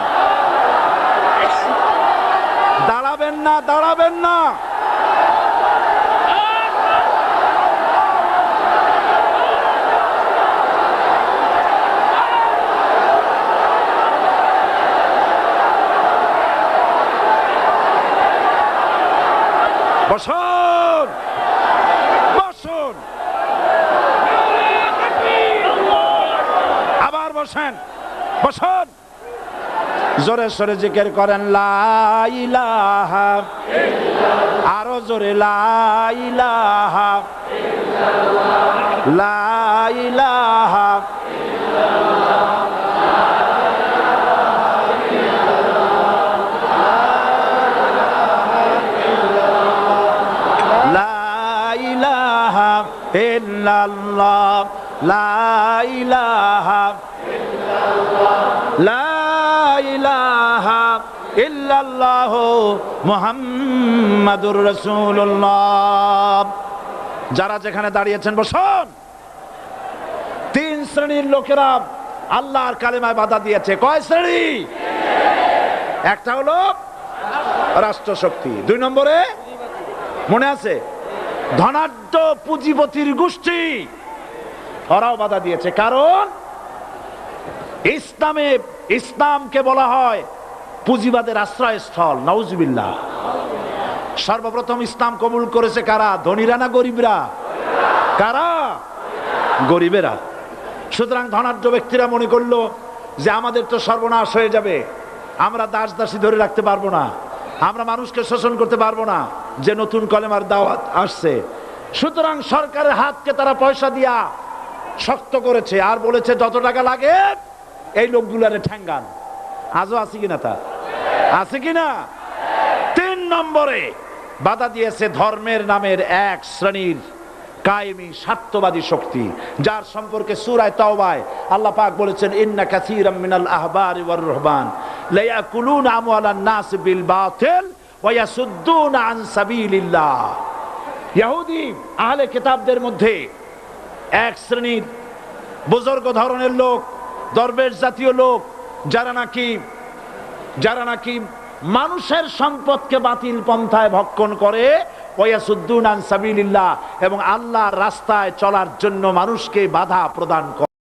দাঁড়াবেন না, দাঁড়াবেন না। বসুন, বসুন, আবার বসেন, বসুন। জোরে সরে জিকির করেন লা ইলাহা ইল্লাল্লাহ, আরো জোরে লা ইলাহা ইল্লাল্লাহ, লা ইলাহা ইল্লাল্লাহ, ইল্লাল্লাহ, লা ইলাহা ইল্লাল্লাহ, লা ইলাহা ইল্লাল্লাহ মুহাম্মাদুর রাসূলুল্লাহ। যারা যেখানে দাঁড়িয়েছেন বসুন। তিন শ্রেণীর লোকেরা আল্লাহর কালেমায় বাধা দিয়েছে। কয় শ্রেণী? একটা হলো রাষ্ট্রশক্তি, 2 নম্বরে মনে আছে ধনাঢ্য পুঁজিপতির গোষ্ঠী, ওরাও বাধা দিয়েছে। কারণ ইসলামকে বলা হয় পুঁজিবাদের আশ্রয়স্থল। নাউজুবিল্লাহ। সর্বপ্রথম ইসলাম কবুল করেছে কারা? ধনীরা না গরিবরা? কারা? গরিবেরা। সুতরাং ধনাঢ্য ব্যক্তিরা মনে করলো যে আমাদের তো সর্বনাশ হয়ে যাবে, আমরা দাস দাসী ধরে রাখতে পারবো না, আমরা মানুষকে শোষণ করতে পারবো না, যে নতুন কলেমার দাওয়াত আসছে। সুতরাং সরকারের হাতকে তারা পয়সা দিয়া শক্ত করেছে আর বলেছে যত টাকা লাগে এই লোকগুলারে ঠ্যাঙ্গান। আজও আছে কিনা? তা আছে কিনা? 3 নম্বরে বাধা দিয়েছে ধর্মের নামের এক শ্রেণীর কায়েমি স্বার্থবাদী শক্তি, যার সম্পর্কে সূরা তাওবায় আল্লাহ পাক বলেছেন ইন্না কাসীরাম মিনাল আহবারি ওয়ার রুহবান লা ইয়াকুলুনা আমওয়ালান নাস বিল বাতিল ওয়া ইয়াসুদ্দুনা আন সাবিলিল্লাহ। ইহুদি আহলে কিতাবদের মধ্যে এক শ্রেণীর বুজুর্গ ধরনের লোক, দরবেশ জাতীয় লোক, যারা নাকি মানুষের সম্পদকে বাতিল পন্থায় ভক্ষণ করে, ওয়ায়াসুদ্দুনা আন সাবিলিল্লাহ, এবং আল্লাহর রাস্তায় চলার জন্য মানুষকে বাধা প্রদান করে।